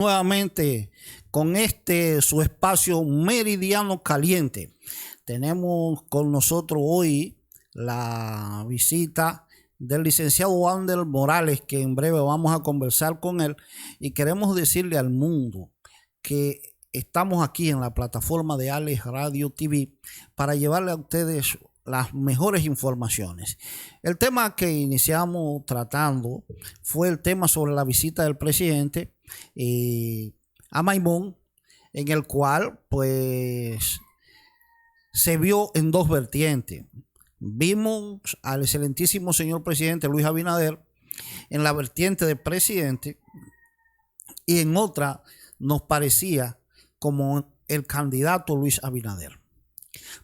Nuevamente con su espacio Meridiano Caliente. Tenemos con nosotros hoy la visita del licenciado Wander Morales, que en breve vamos a conversar con él, y queremos decirle al mundo que estamos aquí en la plataforma de Alex Radio TV para llevarle a ustedes las mejores informaciones. El tema que iniciamos tratando fue el tema sobre la visita del presidente a Maimón, en el cual pues se vio en dos vertientes. Vimos al excelentísimo señor presidente Luis Abinader en la vertiente de presidente, y en otra nos parecía como el candidato Luis Abinader.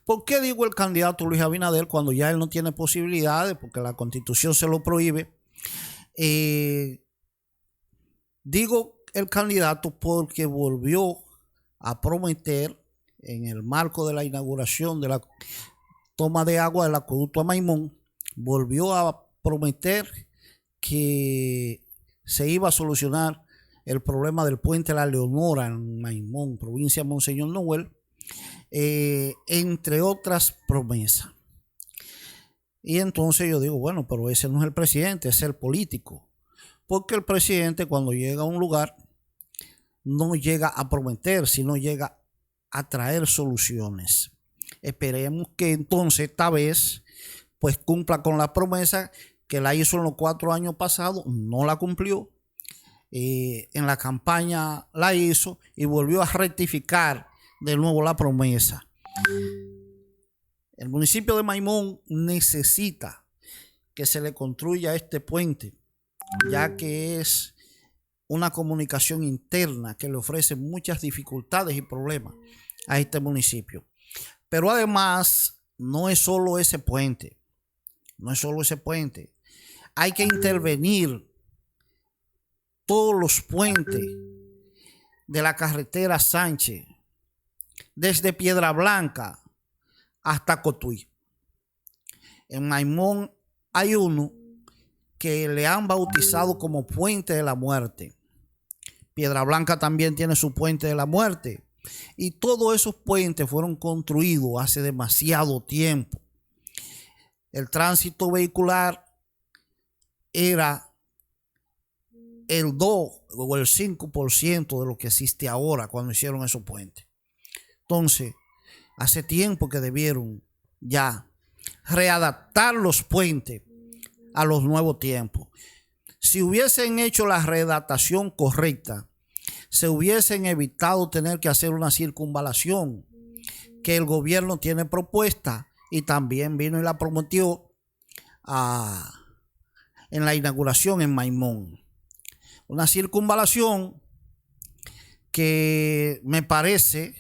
¿Por qué digo el candidato Luis Abinader cuando ya él no tiene posibilidades porque la Constitución se lo prohíbe? Digo el candidato porque volvió a prometer, en el marco de la inauguración de la toma de agua del acueducto a Maimón, volvió a prometer que se iba a solucionar el problema del puente La Leonora en Maimón, provincia de Monseñor Noel, entre otras promesas. Y entonces yo digo, bueno, pero ese no es el presidente, es el político. Porque el presidente, cuando llega a un lugar, no llega a prometer, sino llega a traer soluciones. Esperemos que entonces esta vez pues cumpla con la promesa que la hizo en los 4 años pasados, no la cumplió. En la campaña la hizo y volvió a rectificar de nuevo la promesa. El municipio de Maimón necesita que se le construya este puente, ya que es una comunicación interna que le ofrece muchas dificultades y problemas a este municipio. Pero además no es solo ese puente, hay que intervenir todos los puentes de la carretera Sánchez, desde Piedra Blanca hasta Cotuí. En Maimón hay uno que le han bautizado como Puente de la Muerte. Piedra Blanca también tiene su Puente de la Muerte. Y todos esos puentes fueron construidos hace demasiado tiempo. El tránsito vehicular era el 2 o el 5% de lo que existe ahora cuando hicieron esos puentes. Entonces, hace tiempo que debieron ya readaptar los puentes a los nuevos tiempos. Si hubiesen hecho la readaptación correcta, se hubiesen evitado tener que hacer una circunvalación que el gobierno tiene propuesta y también vino y la prometió en la inauguración en Maimón. Una circunvalación que me parece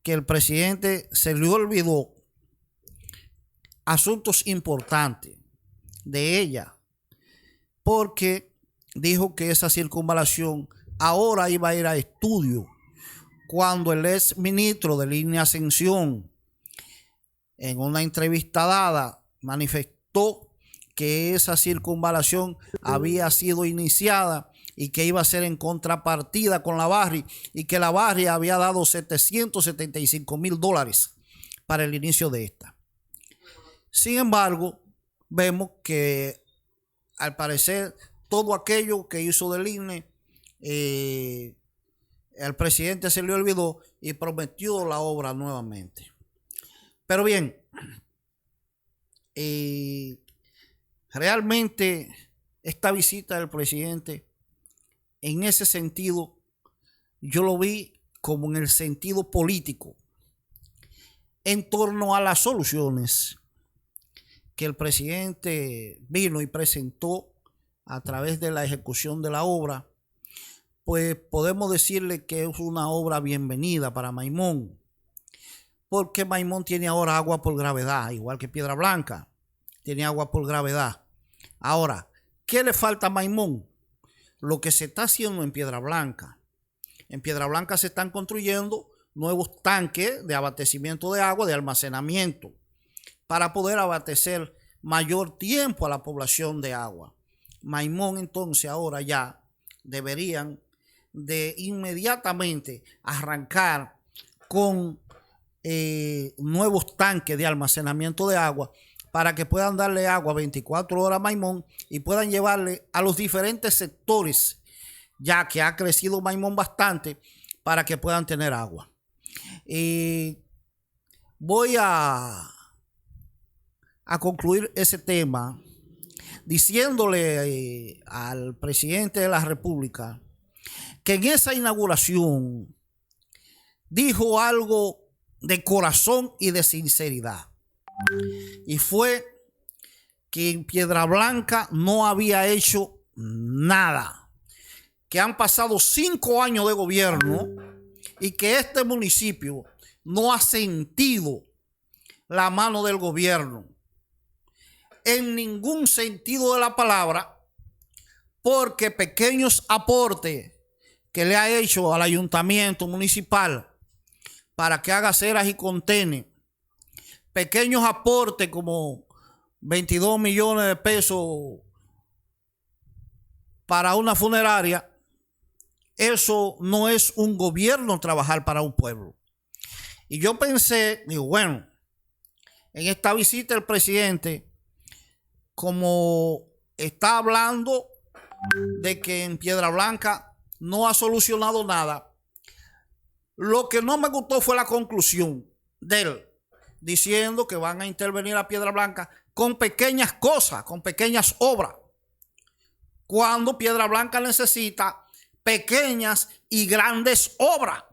que el presidente se le olvidó asuntos importantes de ella, porque dijo que esa circunvalación ahora iba a ir a estudio, cuando el ex ministro de Línea Ascensión, en una entrevista dada, manifestó que esa circunvalación había sido iniciada y que iba a ser en contrapartida con la Barri, y que la Barri había dado $775,000 para el inicio de esta. Sin embargo, vemos que al parecer todo aquello que hizo del INE, el presidente se le olvidó y prometió la obra nuevamente. Pero bien, realmente esta visita del presidente, en ese sentido, yo lo vi como en el sentido político, en torno a las soluciones que el presidente vino y presentó a través de la ejecución de la obra. Pues podemos decirle que es una obra bienvenida para Maimón, porque Maimón tiene ahora agua por gravedad, igual que Piedra Blanca tiene agua por gravedad. Ahora, ¿qué le falta a Maimón? Lo que se está haciendo en Piedra Blanca. En Piedra Blanca se están construyendo nuevos tanques de abastecimiento de agua, de almacenamiento, para poder abastecer mayor tiempo a la población de agua. Maimón entonces ahora ya deberían de inmediatamente arrancar con nuevos tanques de almacenamiento de agua para que puedan darle agua 24 horas a Maimón y puedan llevarle a los diferentes sectores, ya que ha crecido Maimón bastante, para que puedan tener agua. Voy a concluir ese tema diciéndole al presidente de la República que en esa inauguración dijo algo de corazón y de sinceridad, y fue que en Piedra Blanca no había hecho nada, que han pasado 5 años de gobierno y que este municipio no ha sentido la mano del gobierno en ningún sentido de la palabra, porque pequeños aportes que le ha hecho al ayuntamiento municipal para que haga aceras y contenes, pequeños aportes como 22 millones de pesos para una funeraria, eso no es un gobierno trabajar para un pueblo. Y yo pensé, digo, bueno, en esta visita el presidente, como está hablando de que en Piedra Blanca no ha solucionado nada, lo que no me gustó fue la conclusión de él, diciendo que van a intervenir a Piedra Blanca con pequeñas cosas, con pequeñas obras, cuando Piedra Blanca necesita pequeñas y grandes obras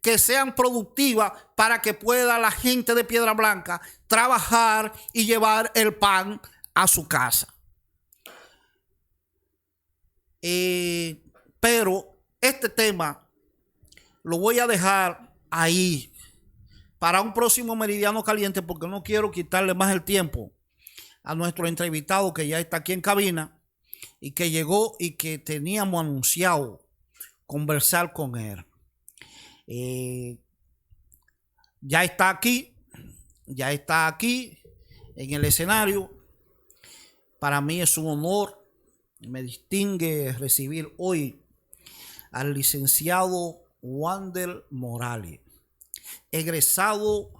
que sean productivas para que pueda la gente de Piedra Blanca trabajar y llevar el pan a su casa. Pero este tema lo voy a dejar ahí para un próximo Meridiano Caliente, porque no quiero quitarle más el tiempo a nuestro entrevistado, que ya está aquí en cabina y que llegó y que teníamos anunciado conversar con él. Ya está aquí en el escenario. Para mí es un honor, me distingue recibir hoy al licenciado Wander Morales, egresado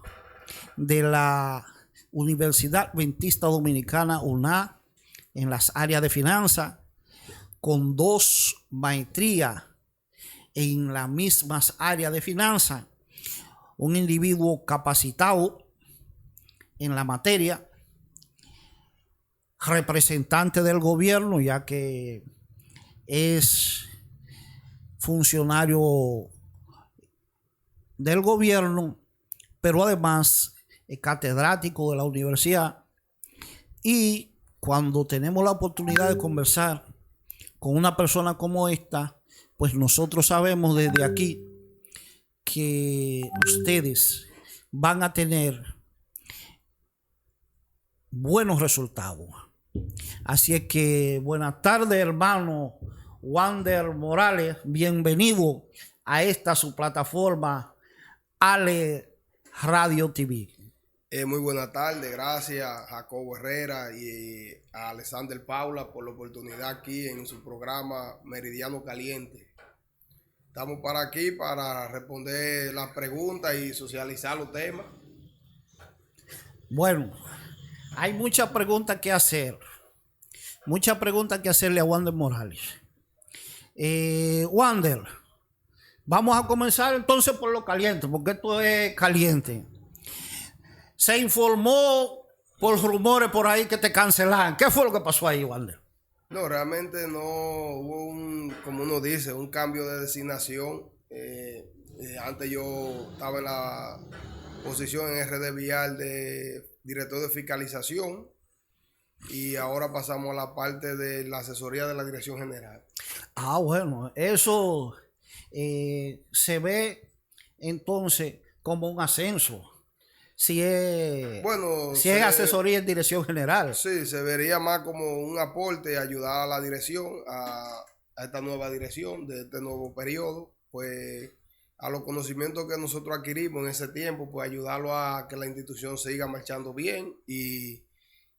de la Universidad Adventista Dominicana, UNA, en las áreas de finanzas, con 2 maestrías en las mismas áreas de finanzas, un individuo capacitado en la materia, representante del gobierno, ya que es funcionario del gobierno, pero además es catedrático de la universidad. Y cuando tenemos la oportunidad de conversar con una persona como esta, pues nosotros sabemos desde aquí que ustedes van a tener buenos resultados. Así es que buenas tardes, hermano Wander Morales, bienvenido a esta su plataforma Ale Radio TV. Muy buenas tardes, gracias a Jacobo Herrera y a Alexander Paula por la oportunidad aquí en su programa Meridiano Caliente. Estamos para aquí para responder las preguntas y socializar los temas. Bueno, hay muchas preguntas que hacer. Muchas preguntas que hacerle a Wander Morales. Wander, vamos a comenzar entonces por lo caliente, porque esto es caliente. Se informó por rumores por ahí que te cancelaron. ¿Qué fue lo que pasó ahí, Wander? No, realmente no hubo como uno dice, un cambio de designación. Antes yo estaba en la posición en RD Vial de director de fiscalización y ahora pasamos a la parte de la asesoría de la dirección general. Bueno, eso se ve entonces como un ascenso. Si es asesoría en dirección general. Sí, se vería más como un aporte, ayudar a la dirección, a esta nueva dirección de este nuevo periodo, pues a los conocimientos que nosotros adquirimos en ese tiempo, pues ayudarlo a que la institución siga marchando bien y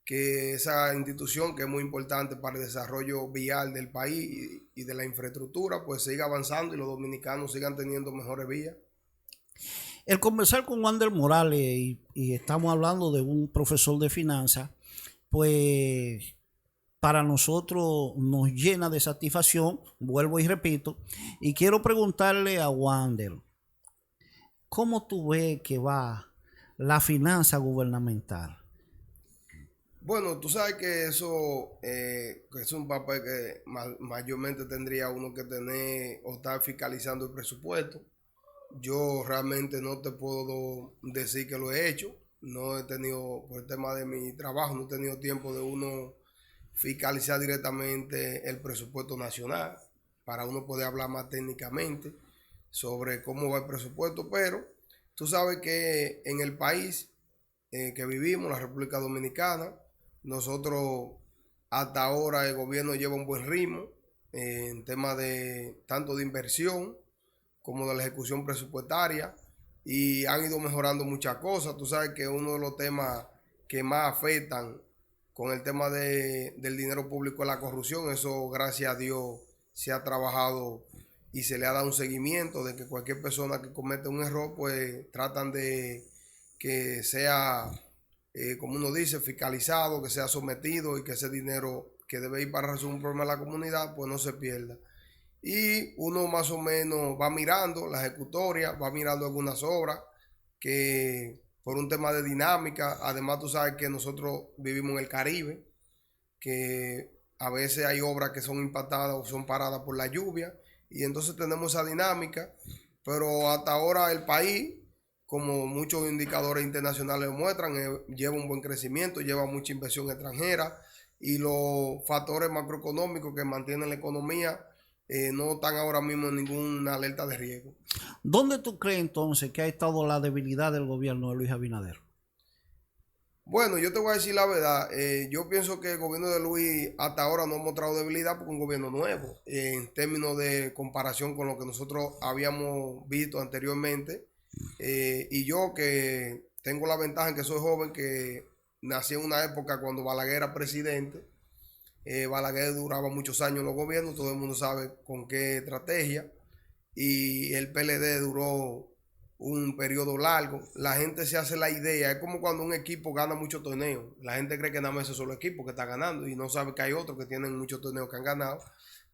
que esa institución que es muy importante para el desarrollo vial del país y de la infraestructura, pues siga avanzando y los dominicanos sigan teniendo mejores vías. El conversar con Wander Morales y estamos hablando de un profesor de finanzas, pues para nosotros nos llena de satisfacción, vuelvo y repito, y quiero preguntarle a Wander, ¿cómo tú ves que va la finanza gubernamental? Bueno, tú sabes que eso que es un papel que mayormente tendría uno que tener o estar fiscalizando el presupuesto. Yo realmente no te puedo decir que lo he hecho. No he tenido, por el tema de mi trabajo, no he tenido tiempo de uno fiscalizar directamente el presupuesto nacional para uno poder hablar más técnicamente sobre cómo va el presupuesto. Pero tú sabes que en el país que vivimos, la República Dominicana, nosotros hasta ahora el gobierno lleva un buen ritmo en temas de tanto de inversión como de la ejecución presupuestaria y han ido mejorando muchas cosas. Tú sabes que uno de los temas que más afectan con el tema del dinero público es la corrupción. Eso, gracias a Dios, se ha trabajado y se le ha dado un seguimiento de que cualquier persona que comete un error, pues tratan de que sea, como uno dice, fiscalizado, que sea sometido y que ese dinero que debe ir para resolver un problema de la comunidad, pues no se pierda. Y uno más o menos va mirando la ejecutoria, va mirando algunas obras que por un tema de dinámica, además tú sabes que nosotros vivimos en el Caribe, que a veces hay obras que son impactadas o son paradas por la lluvia y entonces tenemos esa dinámica, pero hasta ahora el país, como muchos indicadores internacionales muestran, lleva un buen crecimiento, lleva mucha inversión extranjera y los factores macroeconómicos que mantienen la economía no están ahora mismo en ninguna alerta de riesgo. ¿Dónde tú crees entonces que ha estado la debilidad del gobierno de Luis Abinader? Bueno, yo te voy a decir la verdad. Yo pienso que el gobierno de Luis hasta ahora no ha mostrado debilidad porque es un gobierno nuevo. En términos de comparación con lo que nosotros habíamos visto anteriormente. Y yo que tengo la ventaja en que soy joven, que nací en una época cuando Balaguer era presidente. Balaguer duraba muchos años en los gobiernos, todo el mundo sabe con qué estrategia. Y el PLD duró un periodo largo. La gente se hace la idea, es como cuando un equipo gana muchos torneos. La gente cree que nada más es solo equipo que está ganando y no sabe que hay otros que tienen muchos torneos que han ganado.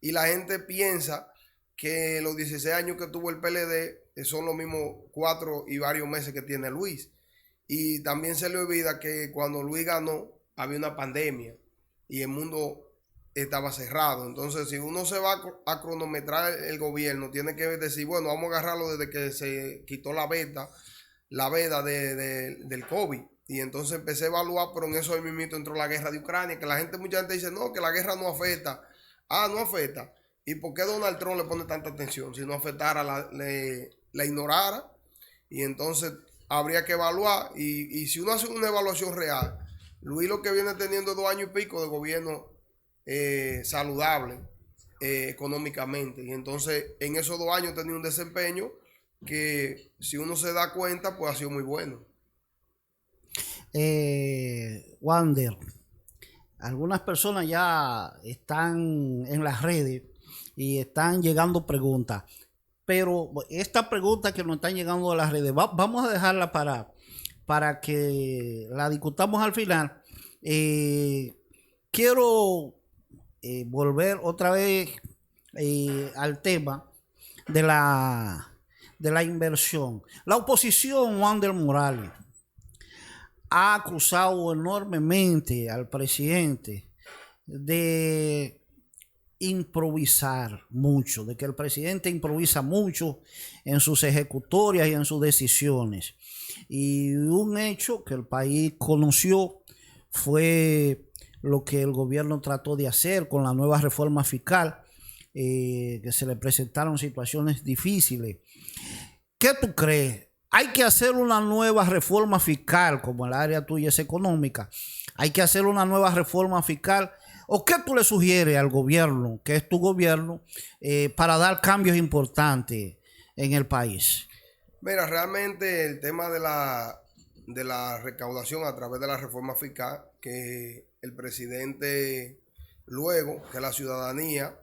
Y la gente piensa que los 16 años que tuvo el PLD son los mismos 4 y varios meses que tiene Luis. Y también se le olvida que cuando Luis ganó había una pandemia y el mundo estaba cerrado. Entonces, si uno se va a cronometrar el gobierno, tiene que decir, bueno, vamos a agarrarlo desde que se quitó la veda del COVID. Y entonces empecé a evaluar, pero en eso ahí mismo entró la guerra de Ucrania, que mucha gente dice, no, que la guerra no afecta. Ah, no afecta. ¿Y por qué Donald Trump le pone tanta atención? Si no afectara, la ignorara. Y entonces habría que evaluar. Y si uno hace una evaluación real, Luis lo que viene teniendo 2 años y pico de gobierno saludable económicamente. Y entonces en esos 2 años tenía un desempeño que si uno se da cuenta, pues ha sido muy bueno. Wander, algunas personas ya están en las redes y están llegando preguntas. Pero esta pregunta que nos están llegando a las redes, vamos a dejarla para que la discutamos al final. Quiero volver otra vez al tema de la inversión. La oposición, Wander Morales, ha acusado enormemente al presidente de improvisar mucho, de que el presidente improvisa mucho en sus ejecutorias y en sus decisiones. Y un hecho que el país conoció fue lo que el gobierno trató de hacer con la nueva reforma fiscal, que se le presentaron situaciones difíciles. ¿Qué tú crees? Hay que hacer una nueva reforma fiscal, como el área tuya es económica. Hay que hacer una nueva reforma fiscal. ¿O qué tú le sugieres al gobierno, que es tu gobierno, para dar cambios importantes en el país? Mira, realmente el tema de la recaudación a través de la reforma fiscal, que el presidente, luego que la ciudadanía,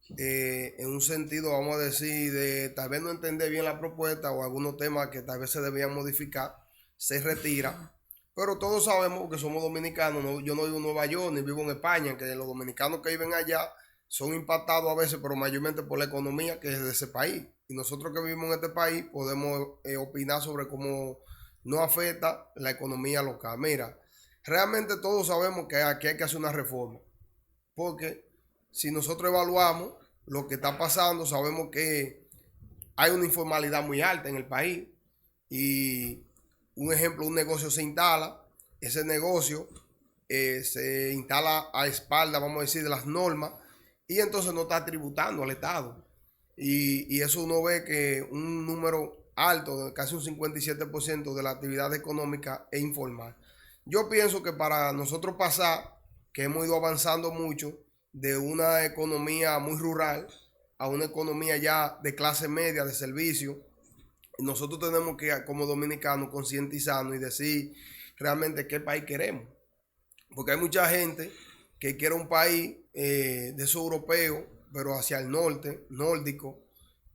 en un sentido, vamos a decir, de tal vez no entender bien la propuesta o algunos temas que tal vez se debían modificar, se retira. Pero todos sabemos que somos dominicanos. Yo no vivo en Nueva York ni vivo en España, que los dominicanos que viven allá son impactados a veces, pero mayormente por la economía que es de ese país. Y nosotros que vivimos en este país podemos opinar sobre cómo no afecta la economía local. Mira, realmente todos sabemos que aquí hay que hacer una reforma, porque si nosotros evaluamos lo que está pasando, sabemos que hay una informalidad muy alta en el país. Y un ejemplo, un negocio se instala, ese negocio se instala a espaldas, vamos a decir, de las normas, y entonces no está tributando al Estado. Y eso uno ve que un número alto, casi un 57% de la actividad económica es informal. Yo pienso que para nosotros pasar, que hemos ido avanzando mucho, de una economía muy rural a una economía ya de clase media, de servicio, nosotros tenemos que, como dominicanos, concientizarnos y decir realmente qué país queremos. Porque hay mucha gente que quiere un país de esos europeos, pero hacia el norte, nórdico,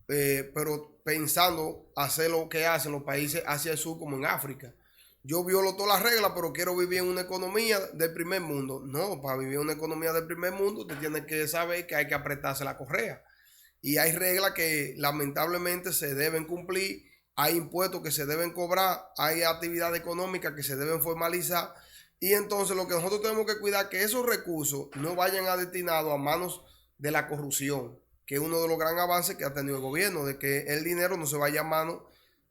pero pensando hacer lo que hacen los países hacia el sur, como en África. Yo violo todas las reglas, pero quiero vivir en una economía del primer mundo. No, para vivir en una economía del primer mundo, usted tiene que saber que hay que apretarse la correa. Y hay reglas que lamentablemente se deben cumplir, hay impuestos que se deben cobrar, hay actividades económicas que se deben formalizar. Y entonces lo que nosotros tenemos que cuidar es que esos recursos no vayan a destinados a manos de la corrupción, que es uno de los grandes avances que ha tenido el gobierno, de que el dinero no se vaya a manos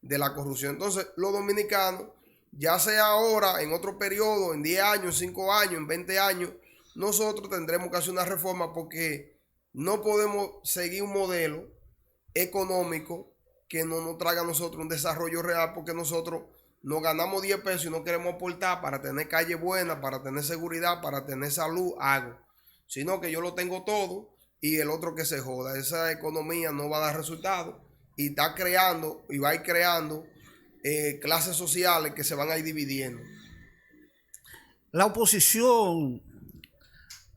de la corrupción. Entonces los dominicanos, ya sea ahora, en otro periodo, en 10 años, 5 años, en 20 años, nosotros tendremos que hacer una reforma, porque no podemos seguir un modelo económico que no nos traiga a nosotros un desarrollo real, porque nosotros nos ganamos 10 pesos y no queremos aportar para tener calle buena, para tener seguridad, para tener salud, algo. Sino que yo lo tengo todo y el otro que se joda. Esa economía no va a dar resultados y está creando y va a ir creando clases sociales que se van a ir dividiendo. La oposición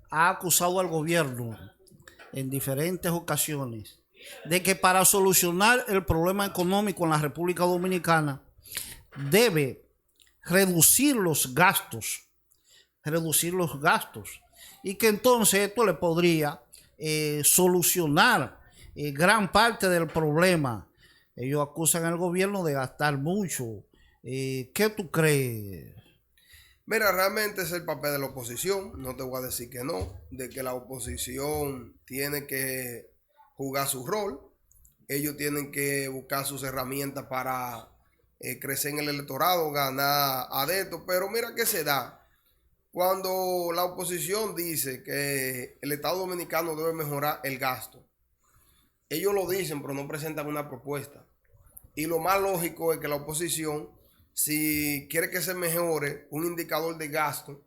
ha acusado al gobierno en diferentes ocasiones de que para solucionar el problema económico en la República Dominicana debe reducir los gastos, y que entonces esto le podría solucionar gran parte del problema. Ellos acusan al gobierno de gastar mucho. ¿Qué tú crees? Mira, realmente es el papel de la oposición, no te voy a decir que no, de que la oposición tiene que jugar su rol, ellos tienen que buscar sus herramientas para crecer en el electorado, ganar adeptos, pero mira qué se da. Cuando la oposición dice que el Estado Dominicano debe mejorar el gasto, ellos lo dicen, pero no presentan una propuesta. Y lo más lógico es que la oposición, si quiere que se mejore un indicador de gasto,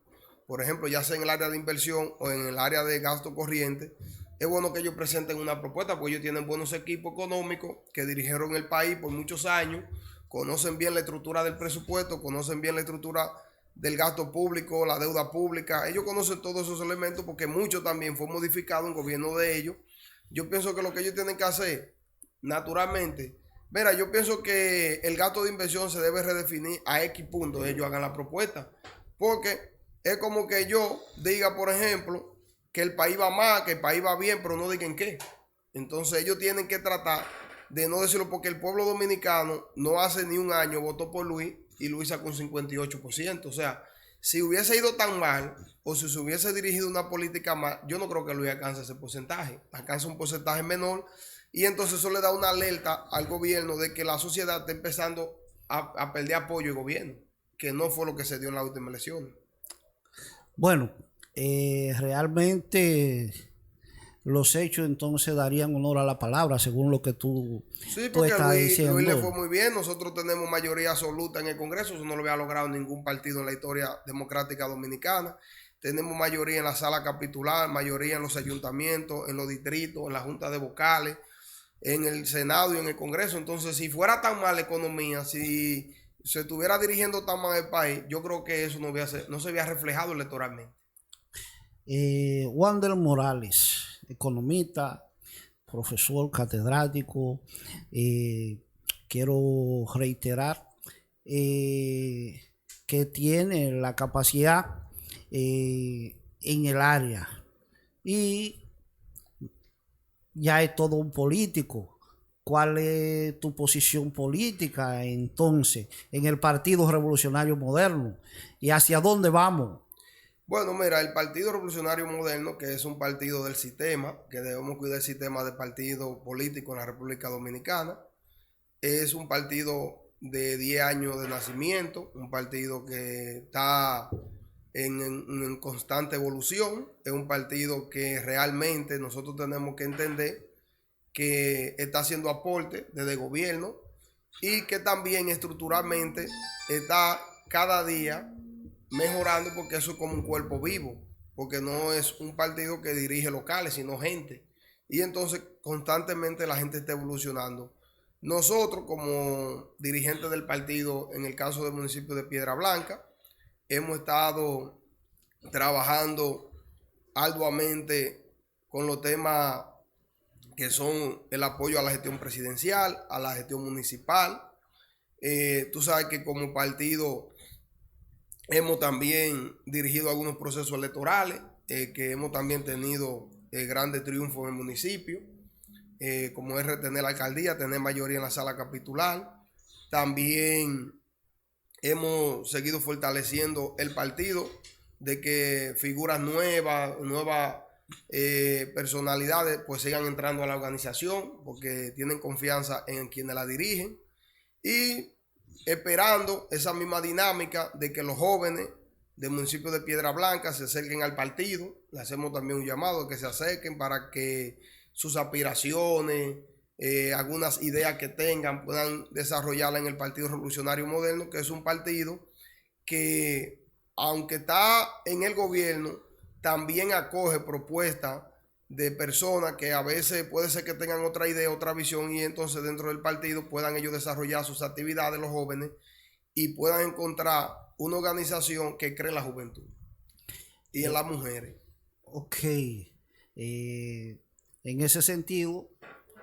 por ejemplo, ya sea en el área de inversión o en el área de gasto corriente, es bueno que ellos presenten una propuesta, porque ellos tienen buenos equipos económicos que dirigieron el país por muchos años, conocen bien la estructura del presupuesto, conocen bien la estructura del gasto público, la deuda pública. Ellos conocen todos esos elementos porque mucho también fue modificado en gobierno de ellos. Yo pienso que lo que ellos tienen que hacer, naturalmente, mira, yo pienso que el gasto de inversión se debe redefinir a X puntos. Ellos hagan la propuesta, porque es como que yo diga, por ejemplo, que el país va mal, que el país va bien, pero no digan qué. Entonces ellos tienen que tratar de no decirlo, porque el pueblo dominicano no hace ni un año votó por Luis y Luis sacó un 58%. O sea, si hubiese ido tan mal o si se hubiese dirigido una política más, yo no creo que Luis alcance ese porcentaje. Alcanza un porcentaje menor, y entonces eso le da una alerta al gobierno de que la sociedad está empezando a perder apoyo al gobierno, que no fue lo que se dio en las últimas elecciones. Bueno, realmente los hechos entonces darían honor a la palabra, según lo que tú estás diciendo. Luis le fue muy bien. Nosotros tenemos mayoría absoluta en el Congreso. Eso no lo había logrado ningún partido en la historia democrática dominicana. Tenemos mayoría en la sala capitular, mayoría en los ayuntamientos, en los distritos, en la junta de vocales, en el Senado y en el Congreso. Entonces, si fuera tan mala la economía, si se estuviera dirigiendo tan mal el país, yo creo que eso no se había reflejado electoralmente. Wander Morales, economista, profesor catedrático, quiero reiterar que tiene la capacidad en el área y ya es todo un político. ¿Cuál es tu posición política entonces en el Partido Revolucionario Moderno? ¿Y hacia dónde vamos? Bueno, mira, el Partido Revolucionario Moderno, que es un partido del sistema, que debemos cuidar el sistema de partido político en la República Dominicana, es un partido de 10 años de nacimiento, un partido que está en constante evolución, es un partido que realmente nosotros tenemos que entender que está haciendo aporte desde gobierno y que también estructuralmente está cada día mejorando, porque eso es como un cuerpo vivo, porque no es un partido que dirige locales, sino gente. Y entonces constantemente la gente está evolucionando. Nosotros como dirigentes del partido, en el caso del municipio de Piedra Blanca, hemos estado trabajando arduamente con los temas que son el apoyo a la gestión presidencial, a la gestión municipal. Tú sabes que como partido hemos también dirigido algunos procesos electorales, que hemos también tenido grandes triunfos en el municipio, como es retener la alcaldía, tener mayoría en la sala capitular. También hemos seguido fortaleciendo el partido, de que figuras nuevas personalidades pues sigan entrando a la organización, porque tienen confianza en quienes la dirigen, y esperando esa misma dinámica de que los jóvenes del municipio de Piedra Blanca se acerquen al partido. Le hacemos también un llamado a que se acerquen para que sus aspiraciones, algunas ideas que tengan, puedan desarrollarla en el Partido Revolucionario Moderno, que es un partido que, aunque está en el gobierno, también acoge propuestas de personas que a veces puede ser que tengan otra idea, otra visión, y entonces dentro del partido puedan ellos desarrollar sus actividades, los jóvenes, y puedan encontrar una organización que cree en la juventud y en las mujeres. Ok, en ese sentido,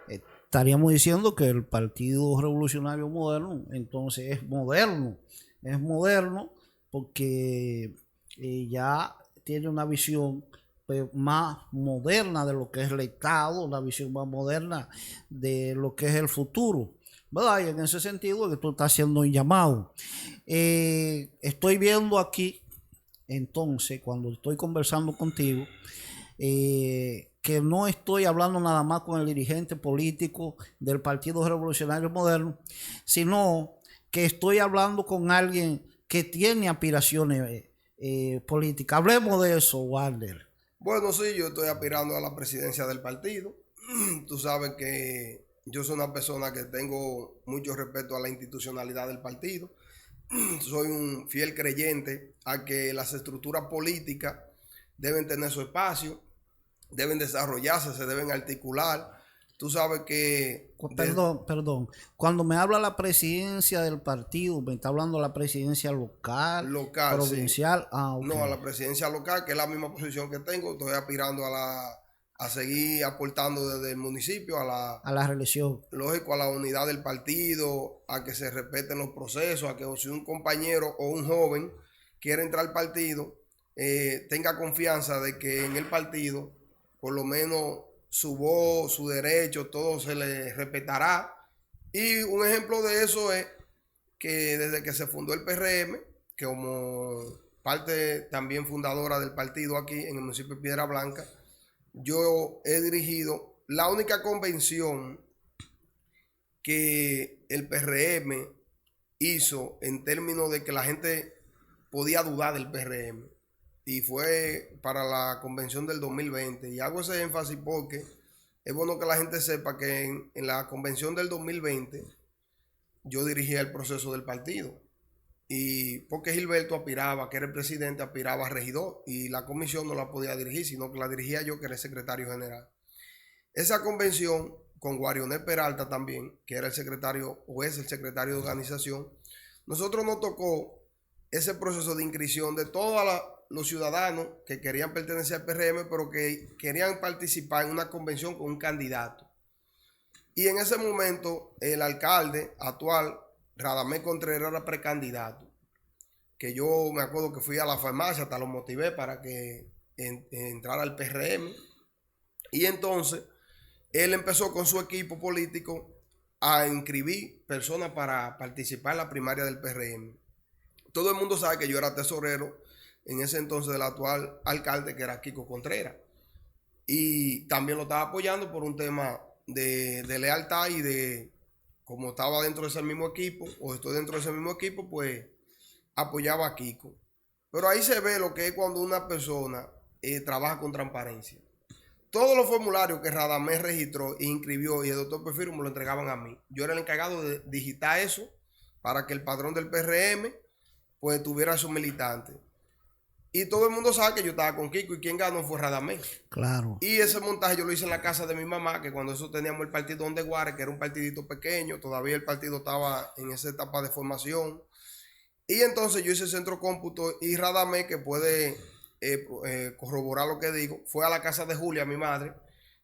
estaríamos diciendo que el Partido Revolucionario Moderno entonces es moderno porque ya tiene una visión más moderna de lo que es el Estado, una visión más moderna de lo que es el futuro, ¿verdad? Y en ese sentido que tú estás haciendo un llamado. Estoy viendo aquí, entonces, cuando estoy conversando contigo, que no estoy hablando nada más con el dirigente político del Partido Revolucionario Moderno, sino que estoy hablando con alguien que tiene aspiraciones políticas. Hablemos de eso, Wander. Bueno, sí, yo estoy aspirando a la presidencia del partido. Tú sabes que yo soy una persona que tengo mucho respeto a la institucionalidad del partido. Soy un fiel creyente a que las estructuras políticas deben tener su espacio, deben desarrollarse, se deben articular. Tú sabes que... Perdón. Cuando me habla la presidencia del partido, me está hablando la presidencia local, provincial. Sí. Okay. No, a la presidencia local, que es la misma posición que tengo. Estoy aspirando a seguir aportando desde el municipio a la reelección. Lógico, a la unidad del partido, a que se respeten los procesos, a que si un compañero o un joven quiere entrar al partido, tenga confianza de que en el partido, por lo menos su voz, su derecho, todo se le respetará. Y un ejemplo de eso es que desde que se fundó el PRM, que como parte también fundadora del partido aquí en el municipio de Piedra Blanca, yo he dirigido la única convención que el PRM hizo en términos de que la gente podía dudar del PRM, y fue para la convención del 2020. Y hago ese énfasis porque es bueno que la gente sepa que en la convención del 2020 yo dirigía el proceso del partido, y porque Gilberto aspiraba, que era el presidente, aspiraba a regidor, y la comisión no la podía dirigir, sino que la dirigía yo, que era el secretario general. Esa convención, con Guarionel Peralta también, que era el secretario o es el secretario de organización, nosotros nos tocó ese proceso de inscripción de todos los ciudadanos que querían pertenecer al PRM, pero que querían participar en una convención con un candidato. Y en ese momento, el alcalde actual, Radamés Contreras, era precandidato. Que yo me acuerdo que fui a la farmacia, hasta lo motivé para que entrara al PRM. Y entonces, él empezó con su equipo político a inscribir personas para participar en la primaria del PRM. Todo el mundo sabe que yo era tesorero en ese entonces del actual alcalde, que era Kiko Contreras. Y también lo estaba apoyando por un tema de lealtad y de, como estaba dentro de ese mismo equipo, o estoy dentro de ese mismo equipo, pues apoyaba a Kiko. Pero ahí se ve lo que es cuando una persona trabaja con transparencia. Todos los formularios que Radamés registró e inscribió y el doctor Porfirio me lo entregaban a mí. Yo era el encargado de digitar eso para que el padrón del PRM pues tuviera sus militantes. Y todo el mundo sabe que yo estaba con Kiko y quien ganó fue Radamés. Claro. Y ese montaje yo lo hice en la casa de mi mamá, que cuando eso teníamos el partido Donde Guare, que era un partidito pequeño, todavía el partido estaba en esa etapa de formación. Y entonces yo hice el centro cómputo y Radamés, que puede corroborar lo que digo, fue a la casa de Julia, mi madre,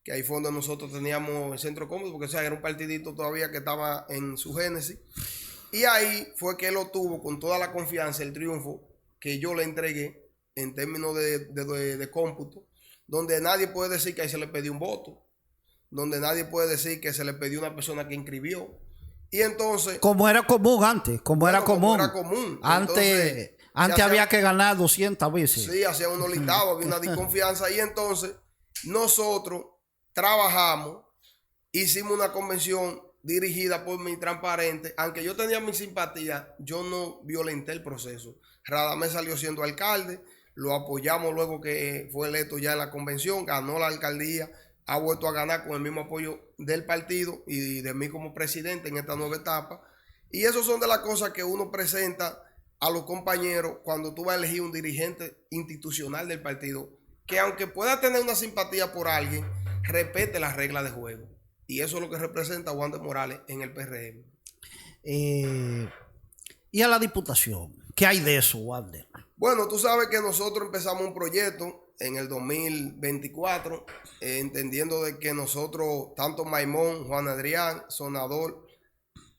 que ahí fue donde nosotros teníamos el centro cómputo, porque o sea, era un partidito todavía que estaba en su génesis. Y ahí fue que él obtuvo con toda la confianza el triunfo que yo le entregué en términos de cómputo, donde nadie puede decir que ahí se le pidió un voto, donde nadie puede decir que se le pidió una persona que inscribió. Y entonces... Como era común antes, como era común. Entonces, antes había que ganar 200 veces. Sí, hacían unos listados, había una desconfianza. Y entonces nosotros trabajamos, hicimos una convención dirigida por mi transparente. Aunque yo tenía mi simpatía, yo no violenté el proceso. Radamés salió siendo alcalde, lo apoyamos luego que fue electo ya en la convención, ganó la alcaldía, ha vuelto a ganar con el mismo apoyo del partido y de mí como presidente en esta nueva etapa. Y eso son de las cosas que uno presenta a los compañeros cuando tú vas a elegir un dirigente institucional del partido, que aunque pueda tener una simpatía por alguien, respete las reglas de juego. Y eso es lo que representa Wander Morales en el PRM. ¿Y a la diputación? ¿Qué hay de eso, Wander? Bueno, tú sabes que nosotros empezamos un proyecto en el 2024, entendiendo de que nosotros, tanto Maimón, Juan Adrián, Sonador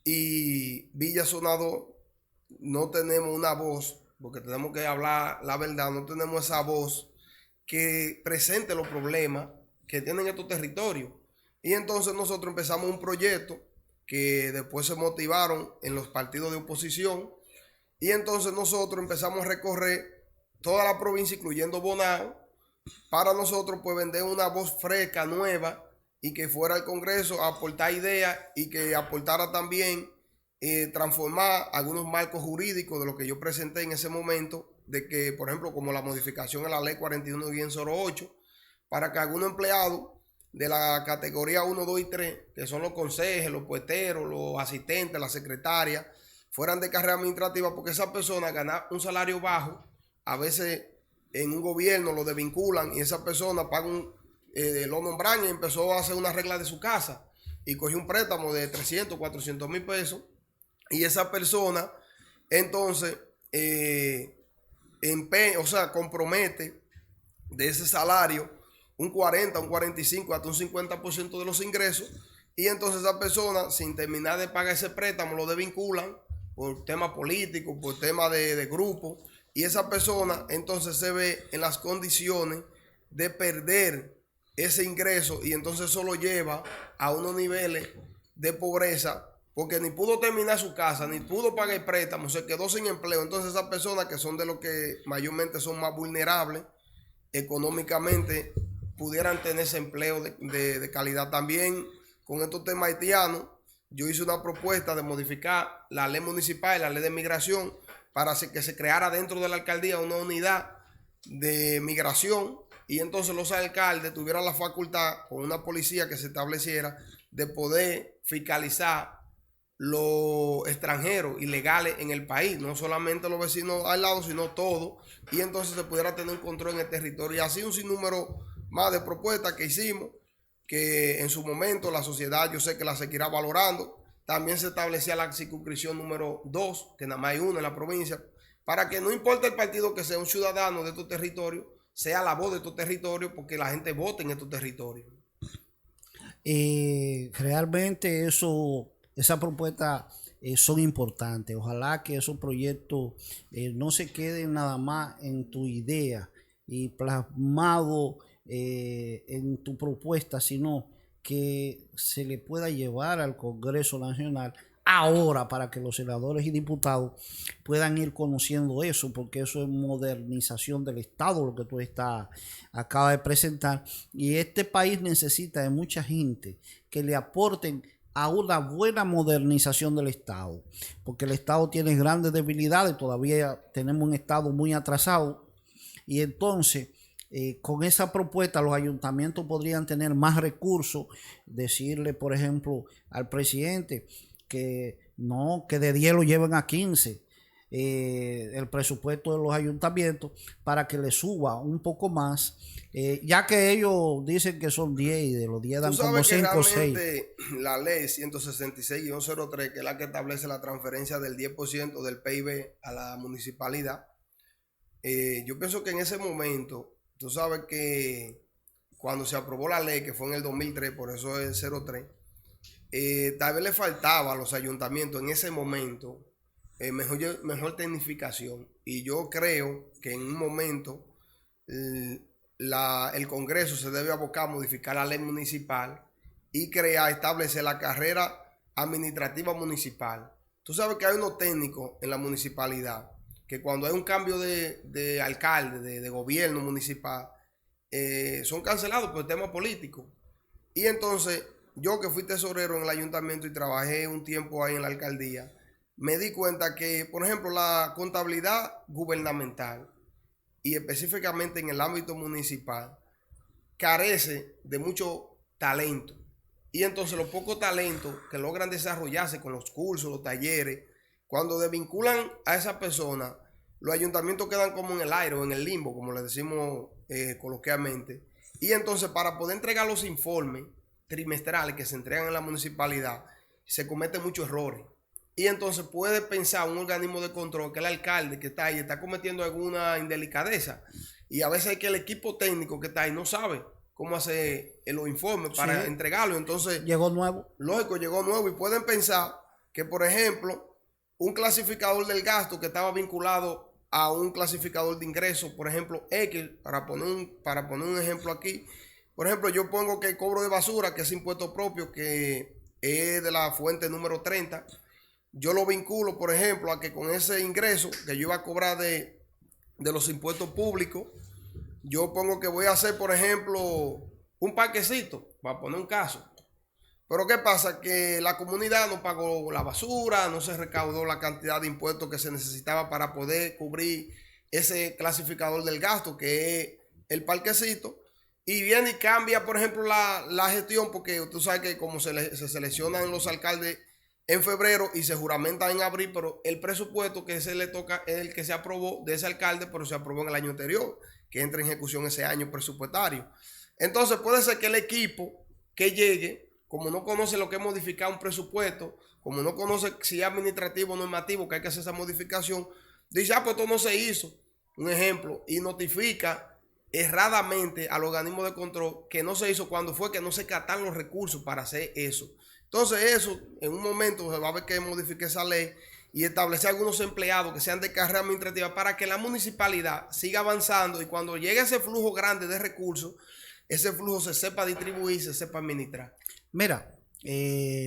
y Villa Sonador, no tenemos una voz, porque tenemos que hablar la verdad, no tenemos esa voz que presente los problemas que tienen estos territorios. Y entonces nosotros empezamos un proyecto que después se motivaron en los partidos de oposición. Y entonces nosotros empezamos a recorrer toda la provincia, incluyendo Bonao, para nosotros pues vender una voz fresca, nueva, y que fuera al Congreso a aportar ideas y que aportara también transformar algunos marcos jurídicos de lo que yo presenté en ese momento, de que, por ejemplo, como la modificación en la ley 41-08, para que algunos empleados de la categoría 1, 2 y 3, que son los consejeros, los puesteros, los asistentes, las secretarias, fueran de carrera administrativa, porque esas personas ganan un salario bajo, a veces en un gobierno lo desvinculan y esa persona paga lo nombran y empezó a hacer una regla de su casa y cogió un préstamo de 300, 400 mil pesos y esa persona entonces compromete de ese salario un 40, un 45, hasta un 50% de los ingresos y entonces esa persona sin terminar de pagar ese préstamo lo desvinculan por temas políticos, por temas de grupo, y esa persona entonces se ve en las condiciones de perder ese ingreso y entonces eso lo lleva a unos niveles de pobreza porque ni pudo terminar su casa, ni pudo pagar el préstamo, se quedó sin empleo. Entonces esas personas que son de los que mayormente son más vulnerables económicamente pudieran tener ese empleo de calidad. También con estos temas haitianos, yo hice una propuesta de modificar la ley municipal y la ley de migración para que se creara dentro de la alcaldía una unidad de migración y entonces los alcaldes tuvieran la facultad con una policía que se estableciera de poder fiscalizar los extranjeros ilegales en el país, no solamente los vecinos al lado, sino todo, y entonces se pudiera tener un control en el territorio. Y así un sinnúmero más de propuestas que hicimos, que en su momento la sociedad yo sé que la seguirá valorando También se establecía la circunscripción número 2, que nada más hay una en la provincia, para que no importa el partido que sea un ciudadano de estos territorios, sea la voz de estos territorios, porque la gente vote en estos territorios. Realmente esa propuesta son importantes. Ojalá que esos proyectos no se queden nada más en tu idea y plasmado en tu propuesta, sino que se le pueda llevar al Congreso Nacional ahora para que los senadores y diputados puedan ir conociendo eso, porque eso es modernización del Estado, lo que tú acabas de presentar. Y este país necesita de mucha gente que le aporten a una buena modernización del Estado, porque el Estado tiene grandes debilidades, todavía tenemos un Estado muy atrasado, y entonces con esa propuesta los ayuntamientos podrían tener más recursos, decirle por ejemplo al presidente que no, que de 10 lo lleven a 15 el presupuesto de los ayuntamientos para que le suba un poco más, ya que ellos dicen que son 10 y de los 10 dan como 5 o 6. La ley 166-03, que es la que establece la transferencia del 10% del PIB a la municipalidad, yo pienso que en ese momento, tú sabes que cuando se aprobó la ley, que fue en el 2003, por eso es 03, tal vez le faltaba a los ayuntamientos en ese momento mejor tecnificación. Y yo creo que en un momento el Congreso se debe abocar a modificar la ley municipal y establecer la carrera administrativa municipal. Tú sabes que hay unos técnicos en la municipalidad que cuando hay un cambio de alcalde, de gobierno municipal, son cancelados por temas políticos. Y entonces, yo que fui tesorero en el ayuntamiento y trabajé un tiempo ahí en la alcaldía, me di cuenta que, por ejemplo, la contabilidad gubernamental y específicamente en el ámbito municipal carece de mucho talento. Y entonces los pocos talentos que logran desarrollarse con los cursos, los talleres, cuando desvinculan a esa persona, los ayuntamientos quedan como en el aire o en el limbo, como le decimos coloquialmente. Y entonces para poder entregar los informes trimestrales que se entregan en la municipalidad, se cometen muchos errores. Y entonces puede pensar un organismo de control, que el alcalde que está ahí está cometiendo alguna indelicadeza. Y a veces hay que el equipo técnico que está ahí no sabe cómo hacer los informes para entregarlo. Entonces, llegó nuevo. Lógico, llegó nuevo. Y pueden pensar que, por ejemplo, un clasificador del gasto que estaba vinculado a un clasificador de ingresos, por ejemplo, X, para poner un ejemplo aquí. Por ejemplo, yo pongo que el cobro de basura, que es impuesto propio, que es de la fuente número 30, yo lo vinculo, por ejemplo, a que con ese ingreso que yo iba a cobrar de los impuestos públicos, yo pongo que voy a hacer, por ejemplo, un parquecito, para poner un caso. Pero ¿qué pasa? Que la comunidad no pagó la basura, no se recaudó la cantidad de impuestos que se necesitaba para poder cubrir ese clasificador del gasto, que es el parquecito. Y viene y cambia, por ejemplo, la gestión, porque tú sabes que como se seleccionan los alcaldes en febrero y se juramentan en abril, pero el presupuesto que se le toca es el que se aprobó de ese alcalde, pero se aprobó en el año anterior, que entra en ejecución ese año presupuestario. Entonces puede ser que el equipo que llegue, como no conoce lo que es modificar un presupuesto, como no conoce si es administrativo o normativo, que hay que hacer esa modificación, dice, pues esto no se hizo, un ejemplo, y notifica erradamente al organismo de control que no se hizo cuando fue que no se captan los recursos para hacer eso. Entonces eso, en un momento se va a ver que modifique esa ley y establecer algunos empleados que sean de carrera administrativa para que la municipalidad siga avanzando y cuando llegue ese flujo grande de recursos, ese flujo se sepa distribuir, se sepa administrar. Mira,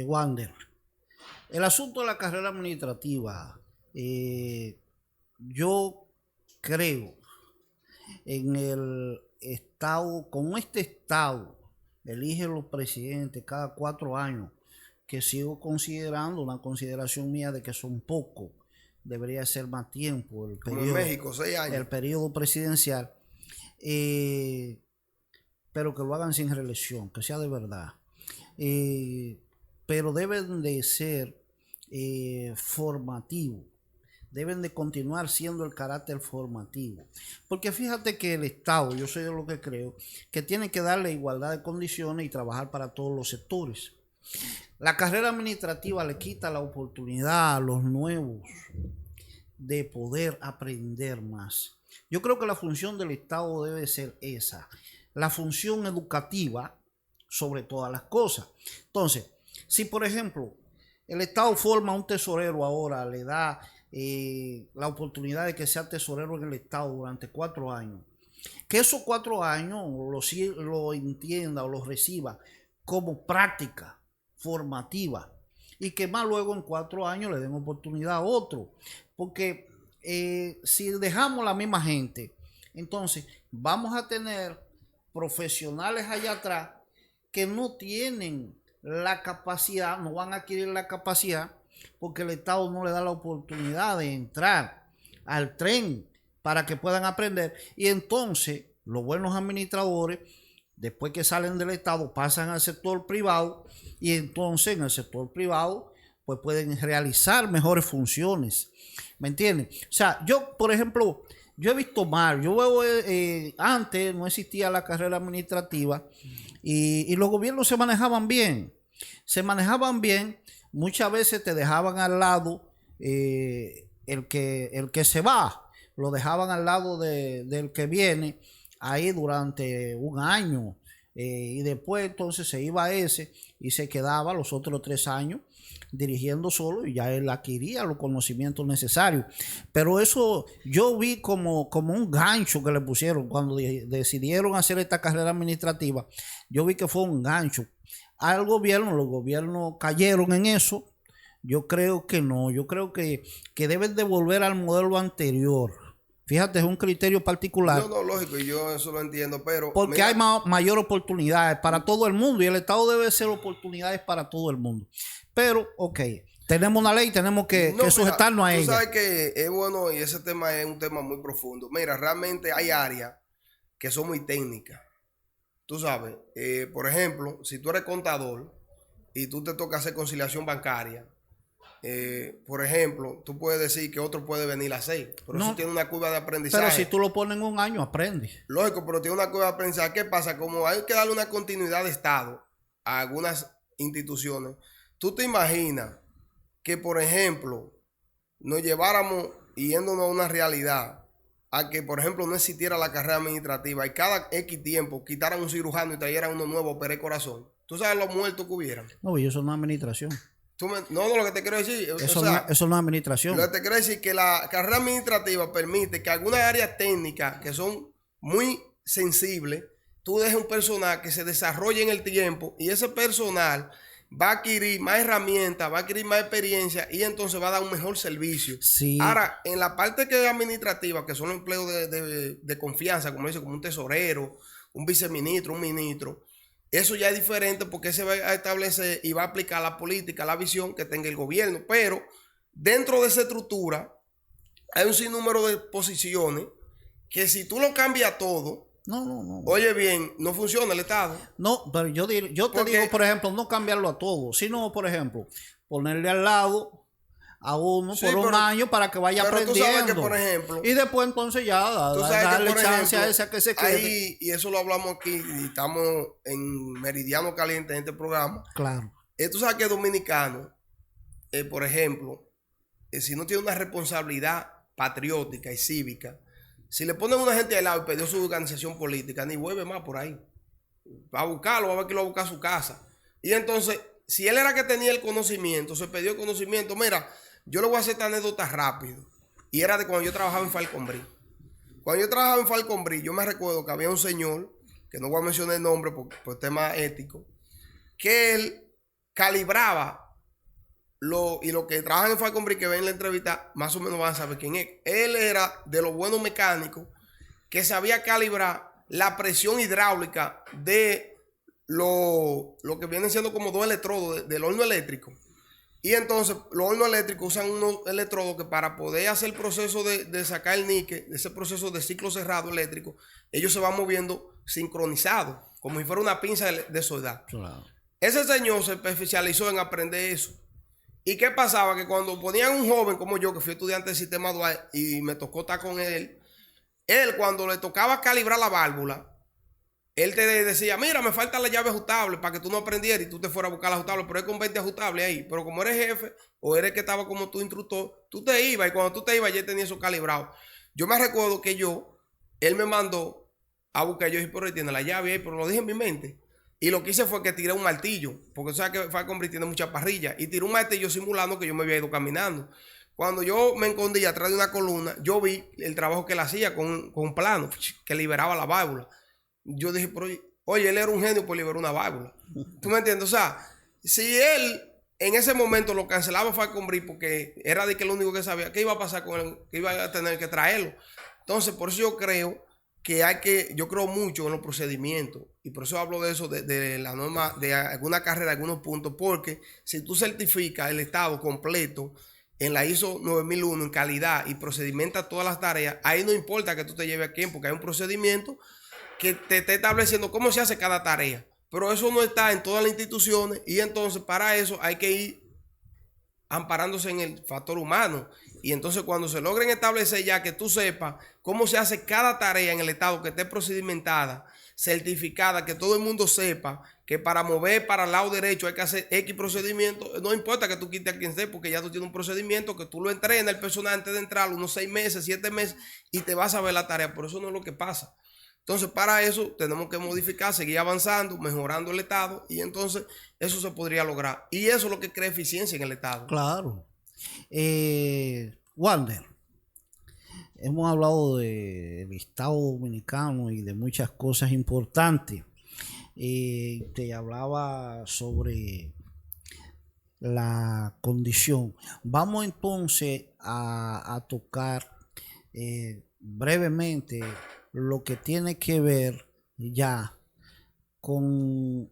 Wander, el asunto de la carrera administrativa, yo creo en el Estado, como este Estado elige los presidentes cada 4 años, que sigo considerando una consideración mía de que son pocos, debería ser más tiempo el como periodo, en México, 6 años. El periodo presidencial, pero que lo hagan sin reelección, que sea de verdad. Pero deben de ser formativos, deben de continuar siendo el carácter formativo, porque fíjate que el Estado, yo soy de lo que creo, que tiene que darle igualdad de condiciones y trabajar para todos los sectores. La carrera administrativa le quita la oportunidad a los nuevos de poder aprender más. Yo creo que la función del Estado debe ser esa, la función educativa sobre todas las cosas. Entonces, si por ejemplo el Estado forma un tesorero ahora, le da la oportunidad de que sea tesorero en el Estado durante 4 años, que esos 4 años lo entienda o lo reciba como práctica formativa y que más luego en 4 años le den oportunidad a otro, porque si dejamos la misma gente, entonces vamos a tener profesionales allá atrás que no tienen la capacidad, no van a adquirir la capacidad porque el Estado no le da la oportunidad de entrar al tren para que puedan aprender. Y entonces los buenos administradores, después que salen del Estado, pasan al sector privado y entonces en el sector privado pues pueden realizar mejores funciones. ¿Me entienden? O sea, yo, por ejemplo, yo he visto mal, yo veo, antes no existía la carrera administrativa y los gobiernos se manejaban bien. Muchas veces te dejaban al lado el que se va, lo dejaban al lado del que viene ahí durante un año y después entonces se iba ese y se quedaba los otros 3 años dirigiendo solo y ya él adquiría los conocimientos necesarios. Pero eso yo vi como un gancho que le pusieron cuando decidieron hacer esta carrera administrativa. Yo vi que fue un gancho al gobierno, los gobiernos cayeron en eso. Yo creo que no, yo creo que deben de volver al modelo anterior. Fíjate, es un criterio particular. No, lógico, y yo eso lo entiendo, pero... Porque mira, hay mayor oportunidades para todo el mundo y el Estado debe ser oportunidades para todo el mundo. Pero, ok, tenemos una ley, tenemos que sujetarnos a ella. Tú sabes que es bueno y ese tema es un tema muy profundo. Mira, realmente hay áreas que son muy técnicas. Tú sabes, por ejemplo, si tú eres contador y tú te toca hacer conciliación bancaria, por ejemplo, tú puedes decir que otro puede venir a hacer, pero eso tiene una curva de aprendizaje. Pero si tú lo pones en un año, aprende. Lógico, pero tiene una curva de aprendizaje. ¿Qué pasa? Como hay que darle una continuidad de Estado a algunas instituciones, tú te imaginas que, por ejemplo, nos lleváramos yéndonos a una realidad a que, por ejemplo, no existiera la carrera administrativa y cada X tiempo quitaran un cirujano y trajeran uno nuevo a operar corazón. ¿Tú sabes los muertos que hubieran? No, y eso no es administración. No, lo que te quiero decir... Eso no es administración. Lo que te quiero decir es que la carrera administrativa permite que algunas áreas técnicas que son muy sensibles, tú dejes un personal que se desarrolle en el tiempo y ese personal va a adquirir más herramientas, va a adquirir más experiencia y entonces va a dar un mejor servicio. Sí. Ahora, en la parte que es administrativa, que son los empleos de confianza, como dice, como un tesorero, un viceministro, un ministro, eso ya es diferente porque se va a establecer y va a aplicar la política, la visión que tenga el gobierno. Pero dentro de esa estructura hay un sinnúmero de posiciones que si tú lo cambias todo, no. Oye bien, no funciona el Estado. No, pero yo te digo, por ejemplo, no cambiarlo a todo, sino, por ejemplo, ponerle al lado a uno por un año para que vaya aprendiendo. Tú sabes que, por ejemplo, y después entonces ya darle chance a esa que se quede. Ahí, y eso lo hablamos aquí y estamos en Meridiano Caliente en este programa. Claro. Tú sabes que dominicano, por ejemplo, si no tiene una responsabilidad patriótica y cívica, si le ponen una gente al lado y perdió su organización política, ni vuelve más por ahí. Va a buscarlo, va a ver que lo va a buscar a su casa. Y entonces, si él era que tenía el conocimiento, se perdió el conocimiento, mira, yo le voy a hacer esta anécdota rápido. Y era de cuando yo trabajaba en Falconbrí. Cuando yo trabajaba en Falconbrí, yo me recuerdo que había un señor, que no voy a mencionar el nombre por tema ético, que él calibraba y los que trabajan en Falconbrí que ven la entrevista, más o menos van a saber quién es. Él era de los buenos mecánicos que sabía calibrar la presión hidráulica de lo que vienen siendo como 2 electrodos del horno eléctrico. Y entonces los hornos eléctricos usan unos electrodos que para poder hacer el proceso de sacar el níquel, ese proceso de ciclo cerrado eléctrico, ellos se van moviendo sincronizados, como si fuera una pinza de soldar. Claro. Ese señor se especializó en aprender eso. ¿Y qué pasaba? Que cuando ponían un joven como yo, que fui estudiante del sistema dual y me tocó estar con él cuando le tocaba calibrar la válvula, él te decía, mira, me falta la llave ajustable para que tú no aprendieras y tú te fueras a buscar la ajustable, pero es con 20 ajustables ahí. Pero como eres jefe o eres que estaba como tu instructor, tú te ibas y cuando tú te ibas ya tenía eso calibrado. Yo me recuerdo que él me mandó a buscar, yo dije, pero él tiene la llave ahí, pero lo dije en mi mente. Y lo que hice fue que tiré un martillo, porque sabes que Falcon tiene mucha parrilla, y tiré un martillo simulando que yo me había ido caminando. Cuando yo me escondí atrás de una columna, yo vi el trabajo que él hacía con un plano que liberaba la válvula. Yo dije, pero oye, él era un genio por liberar una válvula. ¿Tú me entiendes? O sea, si él en ese momento lo cancelaba Falcon Bridge porque era de que lo único que sabía, ¿qué iba a pasar con él? Que iba a tener que traerlo. Entonces, por eso yo creo yo creo mucho en los procedimientos y por eso hablo de eso, de la norma, de alguna carrera, algunos puntos, porque si tú certificas el estado completo en la ISO 9001 en calidad y procedimentas todas las tareas, ahí no importa que tú te lleves a quién, porque hay un procedimiento que te esté estableciendo cómo se hace cada tarea, pero eso no está en todas las instituciones y entonces para eso hay que ir amparándose en el factor humano. Y entonces cuando se logren establecer ya que tú sepas cómo se hace cada tarea en el estado que esté procedimentada, certificada, que todo el mundo sepa que para mover para el lado derecho hay que hacer X procedimiento, no importa que tú quites a quien esté, porque ya tú tienes un procedimiento que tú lo entrenas el personal antes de entrar unos 6 meses, 7 meses y te vas a ver la tarea, por eso no es lo que pasa. Entonces, para eso tenemos que modificar, seguir avanzando, mejorando el Estado y entonces eso se podría lograr. Y eso es lo que crea eficiencia en el Estado. Claro. Wander, hemos hablado del Estado Dominicano y de muchas cosas importantes. Te hablaba sobre la condición. Vamos entonces a tocar brevemente lo que tiene que ver ya con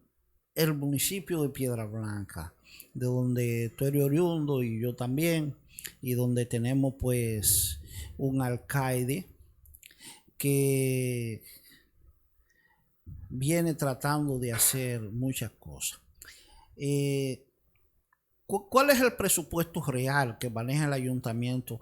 el municipio de Piedra Blanca, de donde tú eres oriundo y yo también, y donde tenemos pues un alcalde que viene tratando de hacer muchas cosas. ¿Cuál es el presupuesto real que maneja el ayuntamiento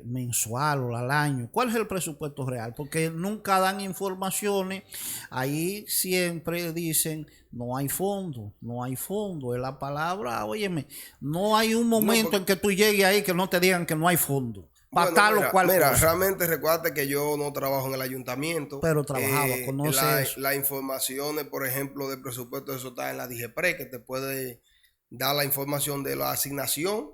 mensual o al año? ¿Cuál es el presupuesto real? Porque nunca dan informaciones. Ahí siempre dicen no hay fondo, no hay fondo. Es la palabra, óyeme, no hay un momento en que tú llegues ahí que no te digan que no hay fondo. Mira, realmente recuerda que yo no trabajo en el ayuntamiento. Pero trabajaba, conoce eso. Las informaciones, por ejemplo, del presupuesto, eso está en la DIGEPRE, que te puede dar la información de la asignación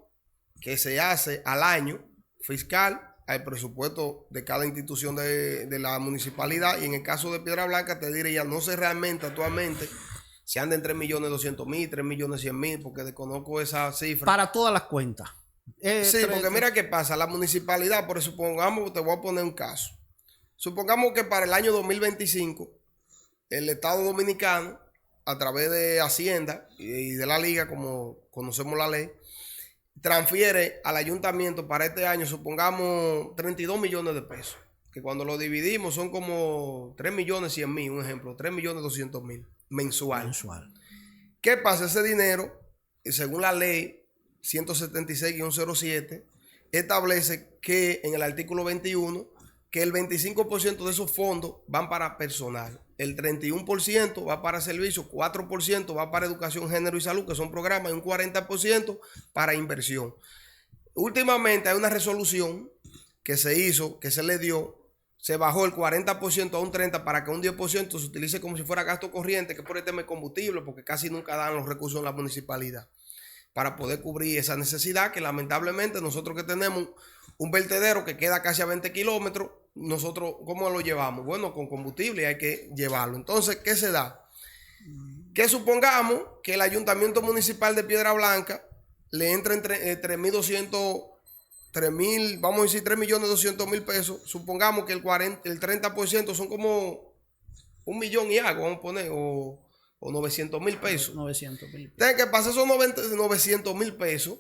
que se hace al año fiscal al presupuesto de cada institución de la municipalidad. Y en el caso de Piedra Blanca te diría, no sé realmente actualmente si anda en 3.200.000, 3.100.000, porque desconozco esa cifra. Para todas las cuentas. Sí, porque mira qué pasa, la municipalidad, por eso supongamos, te voy a poner un caso. Supongamos que para el año 2025, el Estado Dominicano, a través de Hacienda y de la Liga, como conocemos la ley, transfiere al ayuntamiento para este año, supongamos 32 millones de pesos, que cuando lo dividimos son como 3.100.000, un ejemplo, 3.200.000 mensual. ¿Qué pasa? Ese dinero, según la ley 176-07, establece que en el artículo 21, que el 25% de esos fondos van para personal, el 31% va para servicios, 4% va para educación, género y salud, que son programas, y un 40% para inversión. Últimamente hay una resolución que se hizo, que se le dio, se bajó el 40% a un 30% para que un 10% se utilice como si fuera gasto corriente, que por el tema de combustible, porque casi nunca dan los recursos en la municipalidad, para poder cubrir esa necesidad que lamentablemente nosotros que tenemos un vertedero que queda casi a 20 kilómetros, nosotros, ¿cómo lo llevamos? Bueno, con combustible hay que llevarlo. Entonces, ¿qué se da? Que supongamos que el ayuntamiento municipal de Piedra Blanca le entra entre 3.200.000, vamos a decir 3.200.000 pesos. Supongamos que el 30% son como 1 millón y algo, vamos a poner, o 900.000 pesos. 900.000 pesos. Tienen que pasar esos 900.000 pesos,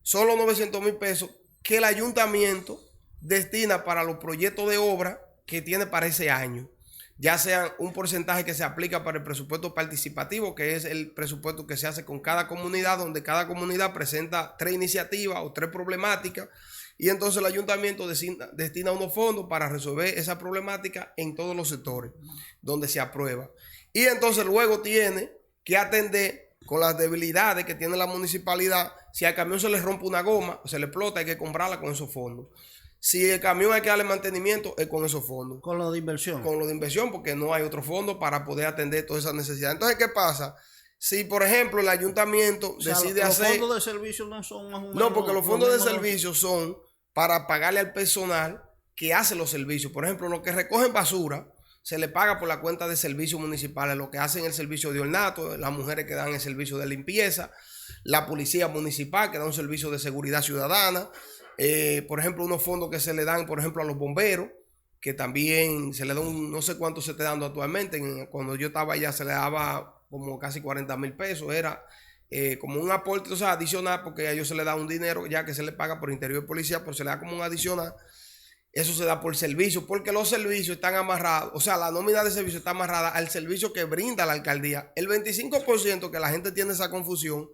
solo 900.000 pesos, que el ayuntamiento destina para los proyectos de obra que tiene para ese año, ya sea un porcentaje que se aplica para el presupuesto participativo, que es el presupuesto que se hace con cada comunidad, donde cada comunidad presenta 3 iniciativas o 3 problemáticas, Y entonces el ayuntamiento destina unos fondos para resolver esa problemática en todos los sectores donde se aprueba. Y entonces luego tiene que atender con las debilidades que tiene la municipalidad. Si al camión se le rompe una goma, se le explota, hay que comprarla con esos fondos. Si el camión hay que darle mantenimiento, es con esos fondos. Con lo de inversión. Con lo de inversión, porque no hay otro fondo para poder atender todas esas necesidades. Entonces, ¿qué pasa? Si, por ejemplo, el ayuntamiento decide hacer... Los fondos de servicio no son más o menos... No, porque los fondos de servicio son para pagarle al personal que hace los servicios. Por ejemplo, los que recogen basura, se le paga por la cuenta de servicios municipales, los que hacen el servicio de ornato, las mujeres que dan el servicio de limpieza, la policía municipal que da un servicio de seguridad ciudadana, por ejemplo, unos fondos que se le dan, por ejemplo, a los bomberos, que también se le da no sé cuánto se está dando actualmente. Cuando yo estaba allá se le daba como casi 40,000 pesos, era como un aporte, o sea, adicional, porque a ellos se le da un dinero ya que se le paga por interior de policía, pero se le da como un adicional. Eso se da por servicio, porque los servicios están amarrados, o sea, la nómina de servicio está amarrada al servicio que brinda la alcaldía. El 25% que la gente tiene esa confusión,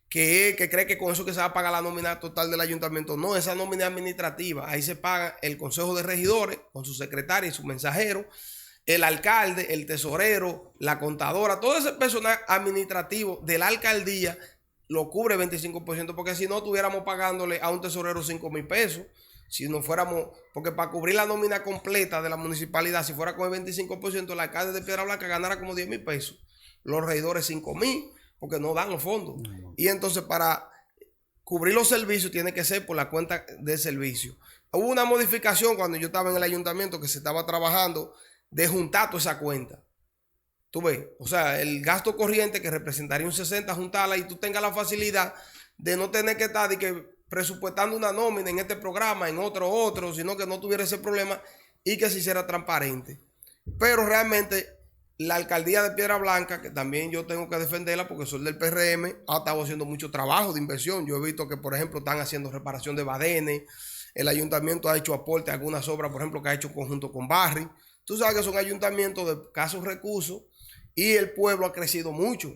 que cree que con eso que se va a pagar la nómina total del ayuntamiento. No, esa nómina administrativa. Ahí se paga el consejo de regidores con su secretaria y su mensajero, el alcalde, el tesorero, la contadora, todo ese personal administrativo de la alcaldía lo cubre el 25%, porque si no estuviéramos pagándole a un tesorero 5,000 pesos. Si no fuéramos, porque para cubrir la nómina completa de la municipalidad, si fuera con el 25%, el alcalde de Piedra Blanca ganara como 10,000 pesos. Los regidores 5,000, porque no dan los fondos. Y entonces para cubrir los servicios tiene que ser por la cuenta de servicio. Hubo una modificación cuando yo estaba en el ayuntamiento que se estaba trabajando de juntar toda esa cuenta. Tú ves, o sea, el gasto corriente que representaría un 60, juntarla y tú tengas la facilidad de no tener que estar de que presupuestando una nómina en este programa, en otro, sino que no tuviera ese problema y que se hiciera transparente. Pero realmente la alcaldía de Piedra Blanca, que también yo tengo que defenderla porque soy del PRM, ha estado haciendo mucho trabajo de inversión. Yo he visto que, por ejemplo, están haciendo reparación de badenes. El ayuntamiento ha hecho aporte a algunas obras, por ejemplo, que ha hecho en conjunto con Barry. Tú sabes que son ayuntamientos de escasos recursos y el pueblo ha crecido mucho.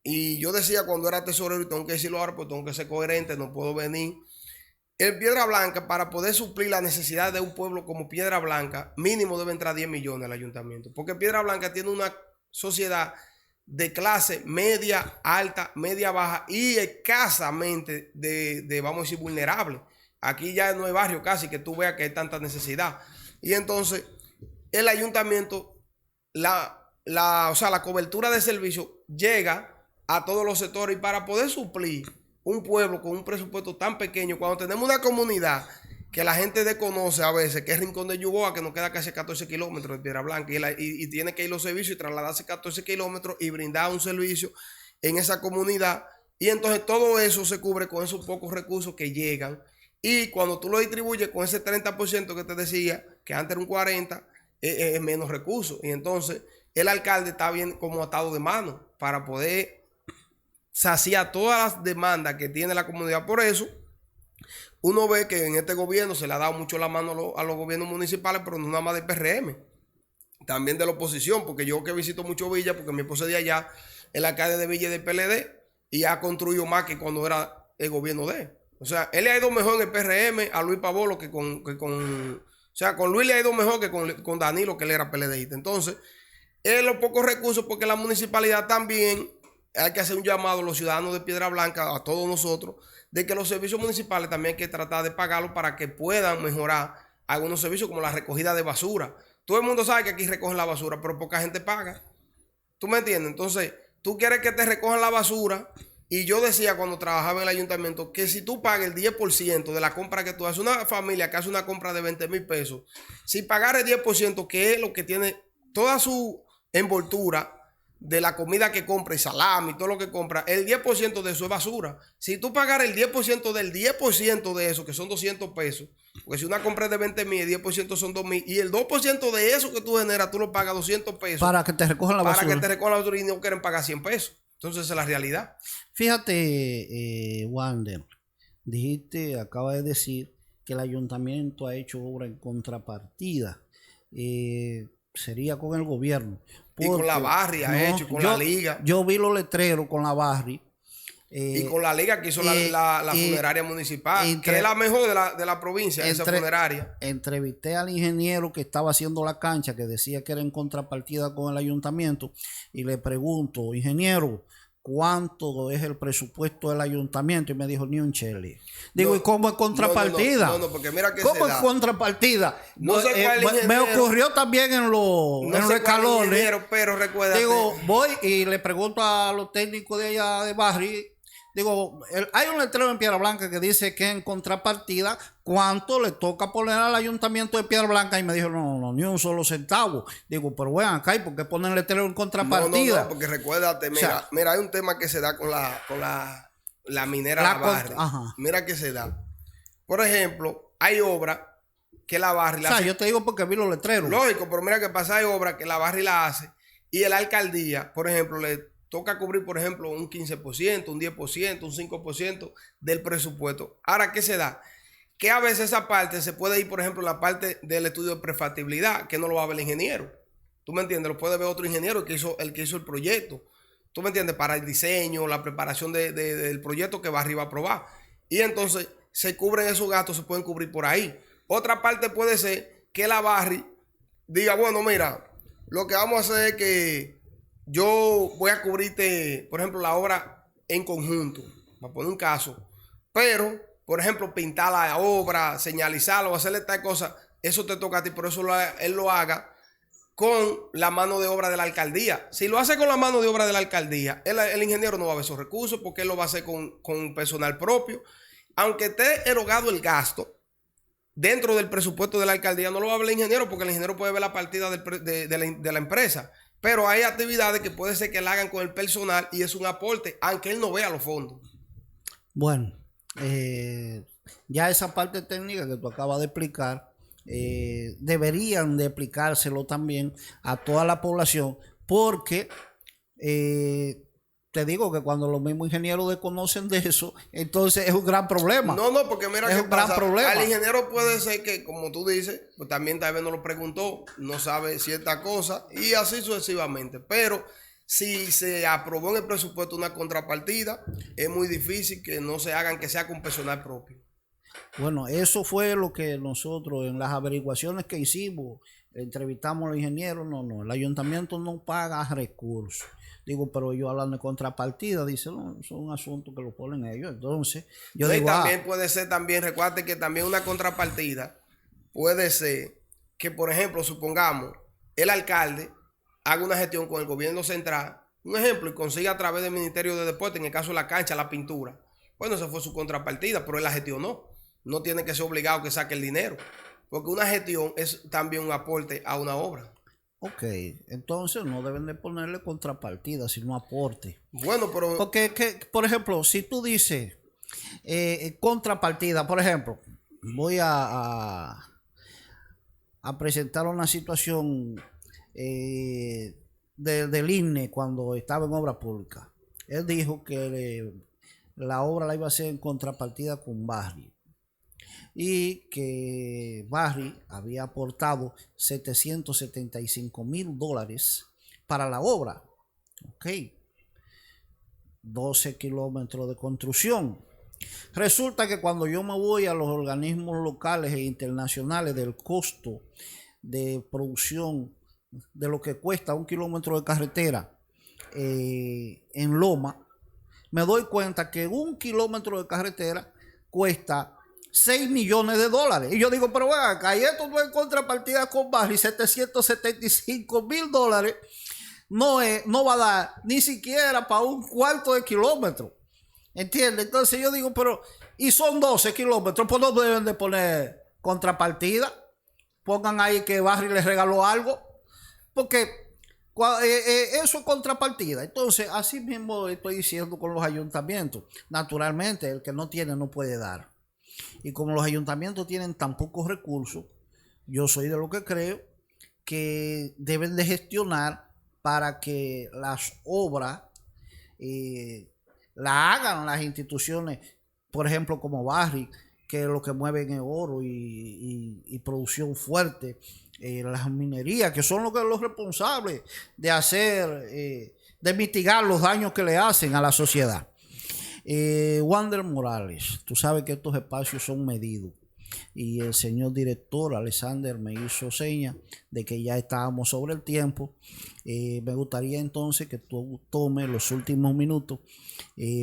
Y yo decía cuando era tesorero, y tengo que decirlo ahora, pues tengo que ser coherente, no puedo venir. En Piedra Blanca, para poder suplir la necesidad de un pueblo como Piedra Blanca, mínimo debe entrar 10 millones al ayuntamiento. Porque Piedra Blanca tiene una sociedad de clase media, alta, media, baja y escasamente vamos a decir, vulnerable. Aquí ya no hay barrio casi que tú veas que hay tanta necesidad. Y entonces, el ayuntamiento, o sea, la cobertura de servicio llega a todos los sectores, y para poder suplir un pueblo con un presupuesto tan pequeño, cuando tenemos una comunidad que la gente desconoce a veces, que es Rincón de Yuboa, que nos queda casi 14 kilómetros de Piedra Blanca, y tiene que ir los servicios y trasladarse 14 kilómetros y brindar un servicio en esa comunidad, y entonces todo eso se cubre con esos pocos recursos que llegan, y cuando tú lo distribuyes con ese 30% que te decía, que antes era un 40%, es menos recursos, y entonces el alcalde está bien como atado de mano para poder saciar todas las demandas que tiene la comunidad. Por eso uno ve que en este gobierno se le ha dado mucho la mano a los gobiernos municipales, pero no nada más del PRM, también de la oposición, porque yo que visito mucho Villa, porque mi esposa de allá, el alcalde de Villa es del PLD y ha construido más que cuando era el gobierno de él. O sea, él le ha ido mejor en el PRM a Luis Pavolo o sea, con Luis le ha ido mejor que con Danilo, que él era PLDista. Entonces, los pocos recursos, porque la municipalidad también hay que hacer un llamado a los ciudadanos de Piedra Blanca, a todos nosotros, de que los servicios municipales también hay que tratar de pagarlos para que puedan mejorar algunos servicios como la recogida de basura. Todo el mundo sabe que aquí recogen la basura, pero poca gente paga. ¿Tú me entiendes? Entonces, tú quieres que te recojan la basura, y yo decía cuando trabajaba en el ayuntamiento que si tú pagas el 10% de la compra que tú haces, una familia que hace una compra de 20,000 pesos, si pagar el 10%, que es lo que tiene toda su envoltura de la comida que compra y salami y todo lo que compra, el 10% de eso es basura. Si tú pagaras el 10% del 10% de eso, que son 200 pesos, porque si una compra es de 20,000, el 10% son 2,000, y el 2% de eso que tú generas, tú lo pagas 200 pesos. Para que te recojan la basura. Para que te recojan la basura, y no quieren pagar 100 pesos. Entonces esa es la realidad. Fíjate, Wander, acaba de decir que el ayuntamiento ha hecho obra en contrapartida. Sería con el gobierno. Y con la Barri ha hecho, con la liga. Yo vi los letreros con la Barri. y con la liga que hizo la funeraria municipal, que es la mejor de la provincia, esa funeraria. Entrevisté al ingeniero que estaba haciendo la cancha, que decía que era en contrapartida con el ayuntamiento, y le pregunto, ingeniero, ¿cuánto es el presupuesto del ayuntamiento? Y me dijo, ni un chele. Digo, No, ¿y cómo es contrapartida? No, porque mira que ¿Cómo es contrapartida? No sé cuál me ocurrió también en los escalones. Pero recuerda. Digo, voy y le pregunto a los técnicos de allá de Barri. Digo, hay un letrero en Piedra Blanca que dice que en contrapartida, ¿cuánto le toca poner al ayuntamiento de Piedra Blanca? Y me dijo, no, ni un solo centavo. Digo, pero bueno, acá, ¿y por qué ponen letrero en contrapartida? No, porque recuérdate, mira, hay un tema que se da con la minera La Barri. Mira que se da. Por ejemplo, hay obras que la Barri la hace. Yo te digo porque vi los letreros. Lógico, pero mira que pasa, hay obras que la Barri la hace y la alcaldía, por ejemplo, le toca cubrir, por ejemplo, un 15%, un 10%, un 5% del presupuesto. Ahora, ¿qué se da? Que a veces esa parte se puede ir, por ejemplo, la parte del estudio de prefactibilidad, que no lo va a ver el ingeniero. ¿Tú me entiendes? Lo puede ver otro ingeniero que hizo el proyecto. ¿Tú me entiendes? Para el diseño, la preparación del proyecto que va arriba a aprobar. Y entonces se cubren esos gastos, se pueden cubrir por ahí. Otra parte puede ser que la Barri diga, bueno, mira, lo que vamos a hacer es que yo voy a cubrirte, por ejemplo, la obra en conjunto, para poner un caso, pero, por ejemplo, pintar la obra, señalizarlo, o hacerle tal cosa, eso te toca a ti, por eso él lo haga con la mano de obra de la alcaldía. Si lo hace con la mano de obra de la alcaldía, el ingeniero no va a ver esos recursos porque él lo va a hacer con personal propio. Aunque esté erogado el gasto dentro del presupuesto de la alcaldía, no lo va a ver el ingeniero porque el ingeniero puede ver la partida de la empresa. Pero hay actividades que puede ser que la hagan con el personal y es un aporte, aunque él no vea los fondos. Bueno, ya esa parte técnica que tú acabas de explicar, deberían de explicárselo también a toda la población, porque te digo que cuando los mismos ingenieros desconocen de eso, entonces es un gran problema. No, porque mira es un gran problema. Al ingeniero puede ser que, como tú dices, pues también tal vez no lo preguntó, no sabe cierta cosa y así sucesivamente. Pero si se aprobó en el presupuesto una contrapartida, es muy difícil que no se hagan, que sea con personal propio. Bueno, eso fue lo que nosotros en las averiguaciones que hicimos, entrevistamos a los ingenieros, no, el ayuntamiento no paga recursos. Digo, pero ellos hablan de contrapartida, dicen, no, eso es un asunto que lo ponen ellos. Entonces, yo digo, también puede ser, recuerde que también una contrapartida puede ser que, por ejemplo, supongamos, el alcalde haga una gestión con el gobierno central, un ejemplo, y consiga a través del Ministerio de Deportes, en el caso de la cancha, la pintura. Bueno, esa fue su contrapartida, pero él la gestionó. No tiene que ser obligado que saque el dinero, porque una gestión es también un aporte a una obra. Ok, entonces no deben de ponerle contrapartida, sino aporte. Bueno, pero... Porque, por ejemplo, si tú dices contrapartida, por ejemplo, voy a presentar una situación del INE cuando estaba en obra pública. Él dijo que la obra la iba a hacer en contrapartida con Barri. Y que Barri había aportado $775,000 para la obra. Ok. 12 kilómetros de construcción. Resulta que cuando yo me voy a los organismos locales e internacionales del costo de producción de lo que cuesta 1 kilómetro de carretera en Loma, me doy cuenta que 1 kilómetro de carretera cuesta $6 millones. Y yo digo, pero bueno, acá y esto no es contrapartida con Barri, $775,000 no va a dar ni siquiera para 1/4 de kilómetro. ¿Entiendes? Entonces yo digo, pero, y son 12 kilómetros, pues no deben de poner contrapartida. Pongan ahí que Barri les regaló algo, porque eso es contrapartida. Entonces, así mismo estoy diciendo con los ayuntamientos. Naturalmente, el que no tiene no puede dar. Y como los ayuntamientos tienen tan pocos recursos, yo soy de lo que creo que deben de gestionar para que las obras la hagan las instituciones, por ejemplo como Barri, que lo que mueven es oro y producción fuerte, las minerías, que son los responsables de hacer, de mitigar los daños que le hacen a la sociedad. Wander Morales, tú sabes que estos espacios son medidos y el señor director Alexander me hizo seña de que ya estábamos sobre el tiempo. Me gustaría entonces que tú tomes los últimos minutos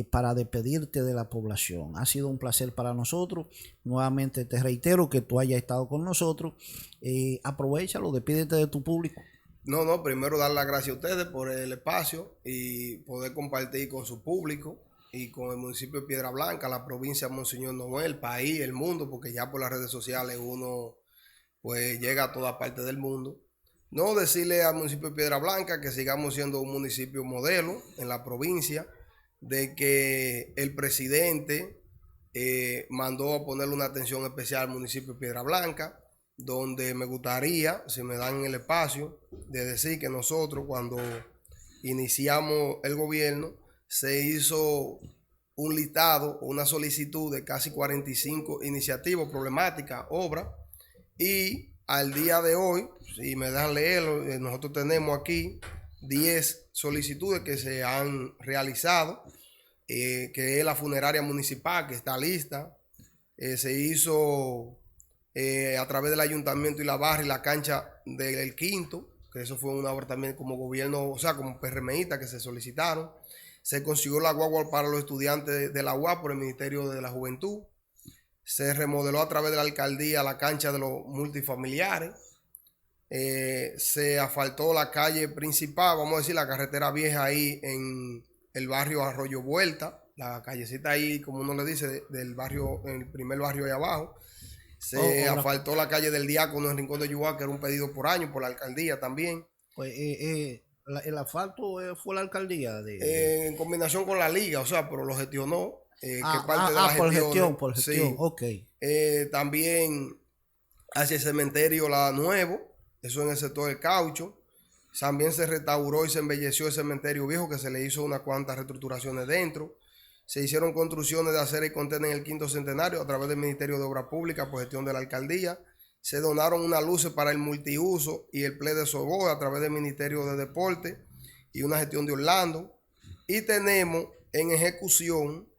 para despedirte de la población. Ha sido un placer para nosotros. Nuevamente te reitero que tú hayas estado con nosotros. Aprovechalo, despídete de tu público. No, primero dar las gracias a ustedes por el espacio y poder compartir con su público y con el municipio de Piedra Blanca, la provincia de Monseñor Noel, el país, el mundo, porque ya por las redes sociales uno pues llega a toda parte del mundo. No decirle al municipio de Piedra Blanca que sigamos siendo un municipio modelo en la provincia, de que el presidente mandó a ponerle una atención especial al municipio de Piedra Blanca, donde me gustaría, si me dan el espacio, de decir que nosotros cuando iniciamos el gobierno, se hizo un listado, una solicitud de casi 45 iniciativas, problemáticas, obras, y al día de hoy, si me dan leerlo, nosotros tenemos aquí 10 solicitudes que se han realizado, que es la funeraria municipal, que está lista, se hizo a través del ayuntamiento y la barra y la cancha del Quinto, que eso fue una obra también como gobierno, o sea, como PRMista que se solicitaron. Se consiguió la guagua para los estudiantes de la UAS por el Ministerio de la Juventud. Se remodeló a través de la alcaldía la cancha de los multifamiliares. Se asfaltó la calle principal, vamos a decir, la carretera vieja ahí en el barrio Arroyo Vuelta, la callecita ahí, como uno le dice, del barrio, el primer barrio de abajo. Se asfaltó la calle del Diácono en Rincón de Yuá, que era un pedido por año por la alcaldía también. Pues el asfalto fue la alcaldía en combinación con la liga, o sea, pero lo gestionó. Parte de la por gestión, sí. Ok. También hacia el cementerio La Nuevo, eso en el sector del Caucho. También se restauró y se embelleció el cementerio viejo, que se le hizo unas cuantas reestructuraciones dentro. Se hicieron construcciones de acera y contener en el quinto centenario a través del Ministerio de Obras Públicas por gestión de la alcaldía. Se donaron unas luces para el multiuso y el play de Soboa a través del Ministerio de Deporte y una gestión de Orlando. Y tenemos en ejecución,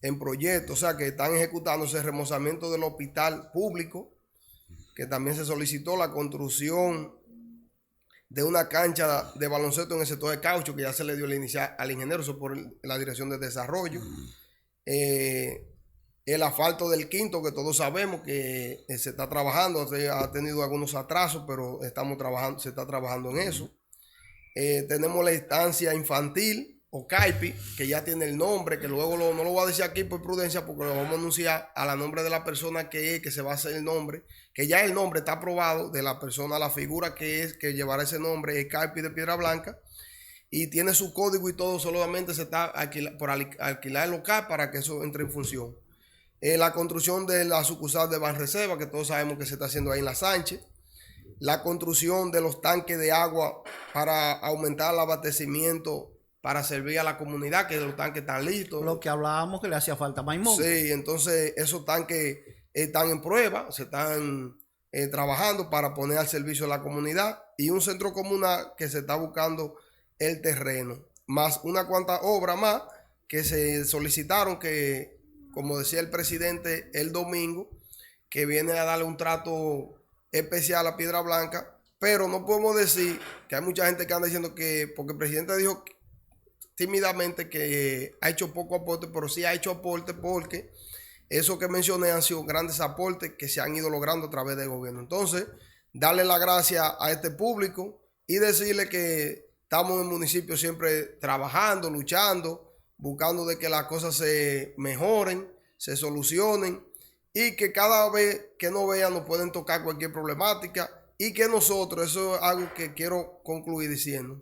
en proyecto, o sea que están ejecutándose el remozamiento del hospital público, que también se solicitó la construcción de una cancha de baloncesto en el sector de Caucho, que ya se le dio la inicial al ingeniero, eso por la Dirección de Desarrollo. El asfalto del Quinto, que todos sabemos que se está trabajando, ha tenido algunos atrasos, pero se está trabajando en eso. Tenemos la instancia infantil o CAIPI, que ya tiene el nombre, que luego no lo voy a decir aquí por prudencia, porque lo vamos a anunciar a la nombre de la persona que se va a hacer el nombre, que ya el nombre está aprobado de la persona, la figura que llevará ese nombre, el CAIPI de Piedra Blanca, y tiene su código y todo, solamente se está por alquilar el local para que eso entre en función. La construcción de la sucursal de Banreserva, que todos sabemos que se está haciendo ahí en la Sánchez. La construcción de los tanques de agua para aumentar el abastecimiento para servir a la comunidad, que los tanques están listos. Lo que hablábamos que le hacía falta a Maimón. Sí, entonces esos tanques están en prueba, se están trabajando para poner al servicio de la comunidad, y un centro comunal que se está buscando el terreno, más una cuanta obra más que se solicitaron, que como decía el presidente el domingo, que viene a darle un trato especial a Piedra Blanca, pero no podemos decir que hay mucha gente que anda diciendo que, porque el presidente dijo tímidamente que ha hecho poco aporte, pero sí ha hecho aporte, porque eso que mencioné han sido grandes aportes que se han ido logrando a través del gobierno. Entonces, darle las gracias a este público y decirle que estamos en el municipio siempre trabajando, luchando, buscando de que las cosas se mejoren, se solucionen, y que cada vez que nos vean nos pueden tocar cualquier problemática, y que nosotros, eso es algo que quiero concluir diciendo,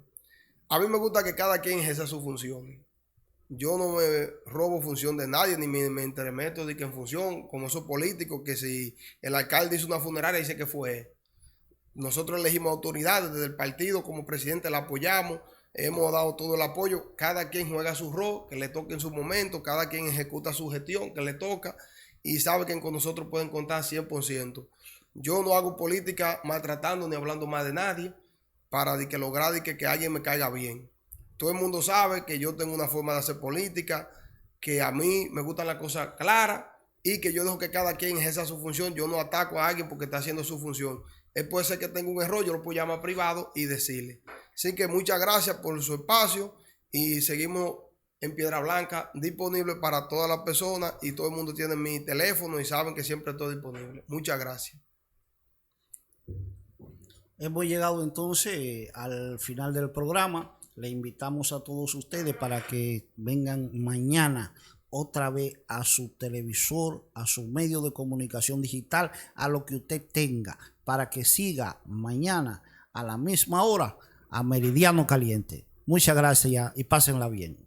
a mí me gusta que cada quien ejerza sus funciones. Yo no me robo función de nadie, ni me entremeto de que en función, como esos políticos, que si el alcalde hizo una funeraria, dice que fue. Nosotros elegimos autoridades desde el partido, como presidente la apoyamos, hemos dado todo el apoyo. Cada quien juega su rol, que le toque en su momento, cada quien ejecuta su gestión, que le toca, y sabe que con nosotros pueden contar 100%. Yo no hago política maltratando ni hablando más de nadie para que lograr que alguien me caiga bien. Todo el mundo sabe que yo tengo una forma de hacer política que a mí me gustan las cosas claras y que yo dejo que cada quien ejerza su función. Yo no ataco a alguien porque está haciendo su función. Él puede ser que tenga un error, yo lo puedo llamar privado y decirle. Así que muchas gracias por su espacio y seguimos en Piedra Blanca, disponible para todas las personas, y todo el mundo tiene mi teléfono y saben que siempre estoy disponible. Muchas gracias. Hemos llegado entonces al final del programa. Le invitamos a todos ustedes para que vengan mañana otra vez a su televisor, a su medio de comunicación digital, a lo que usted tenga, para que siga mañana a la misma hora a Meridiano Caliente. Muchas gracias y pásenla bien.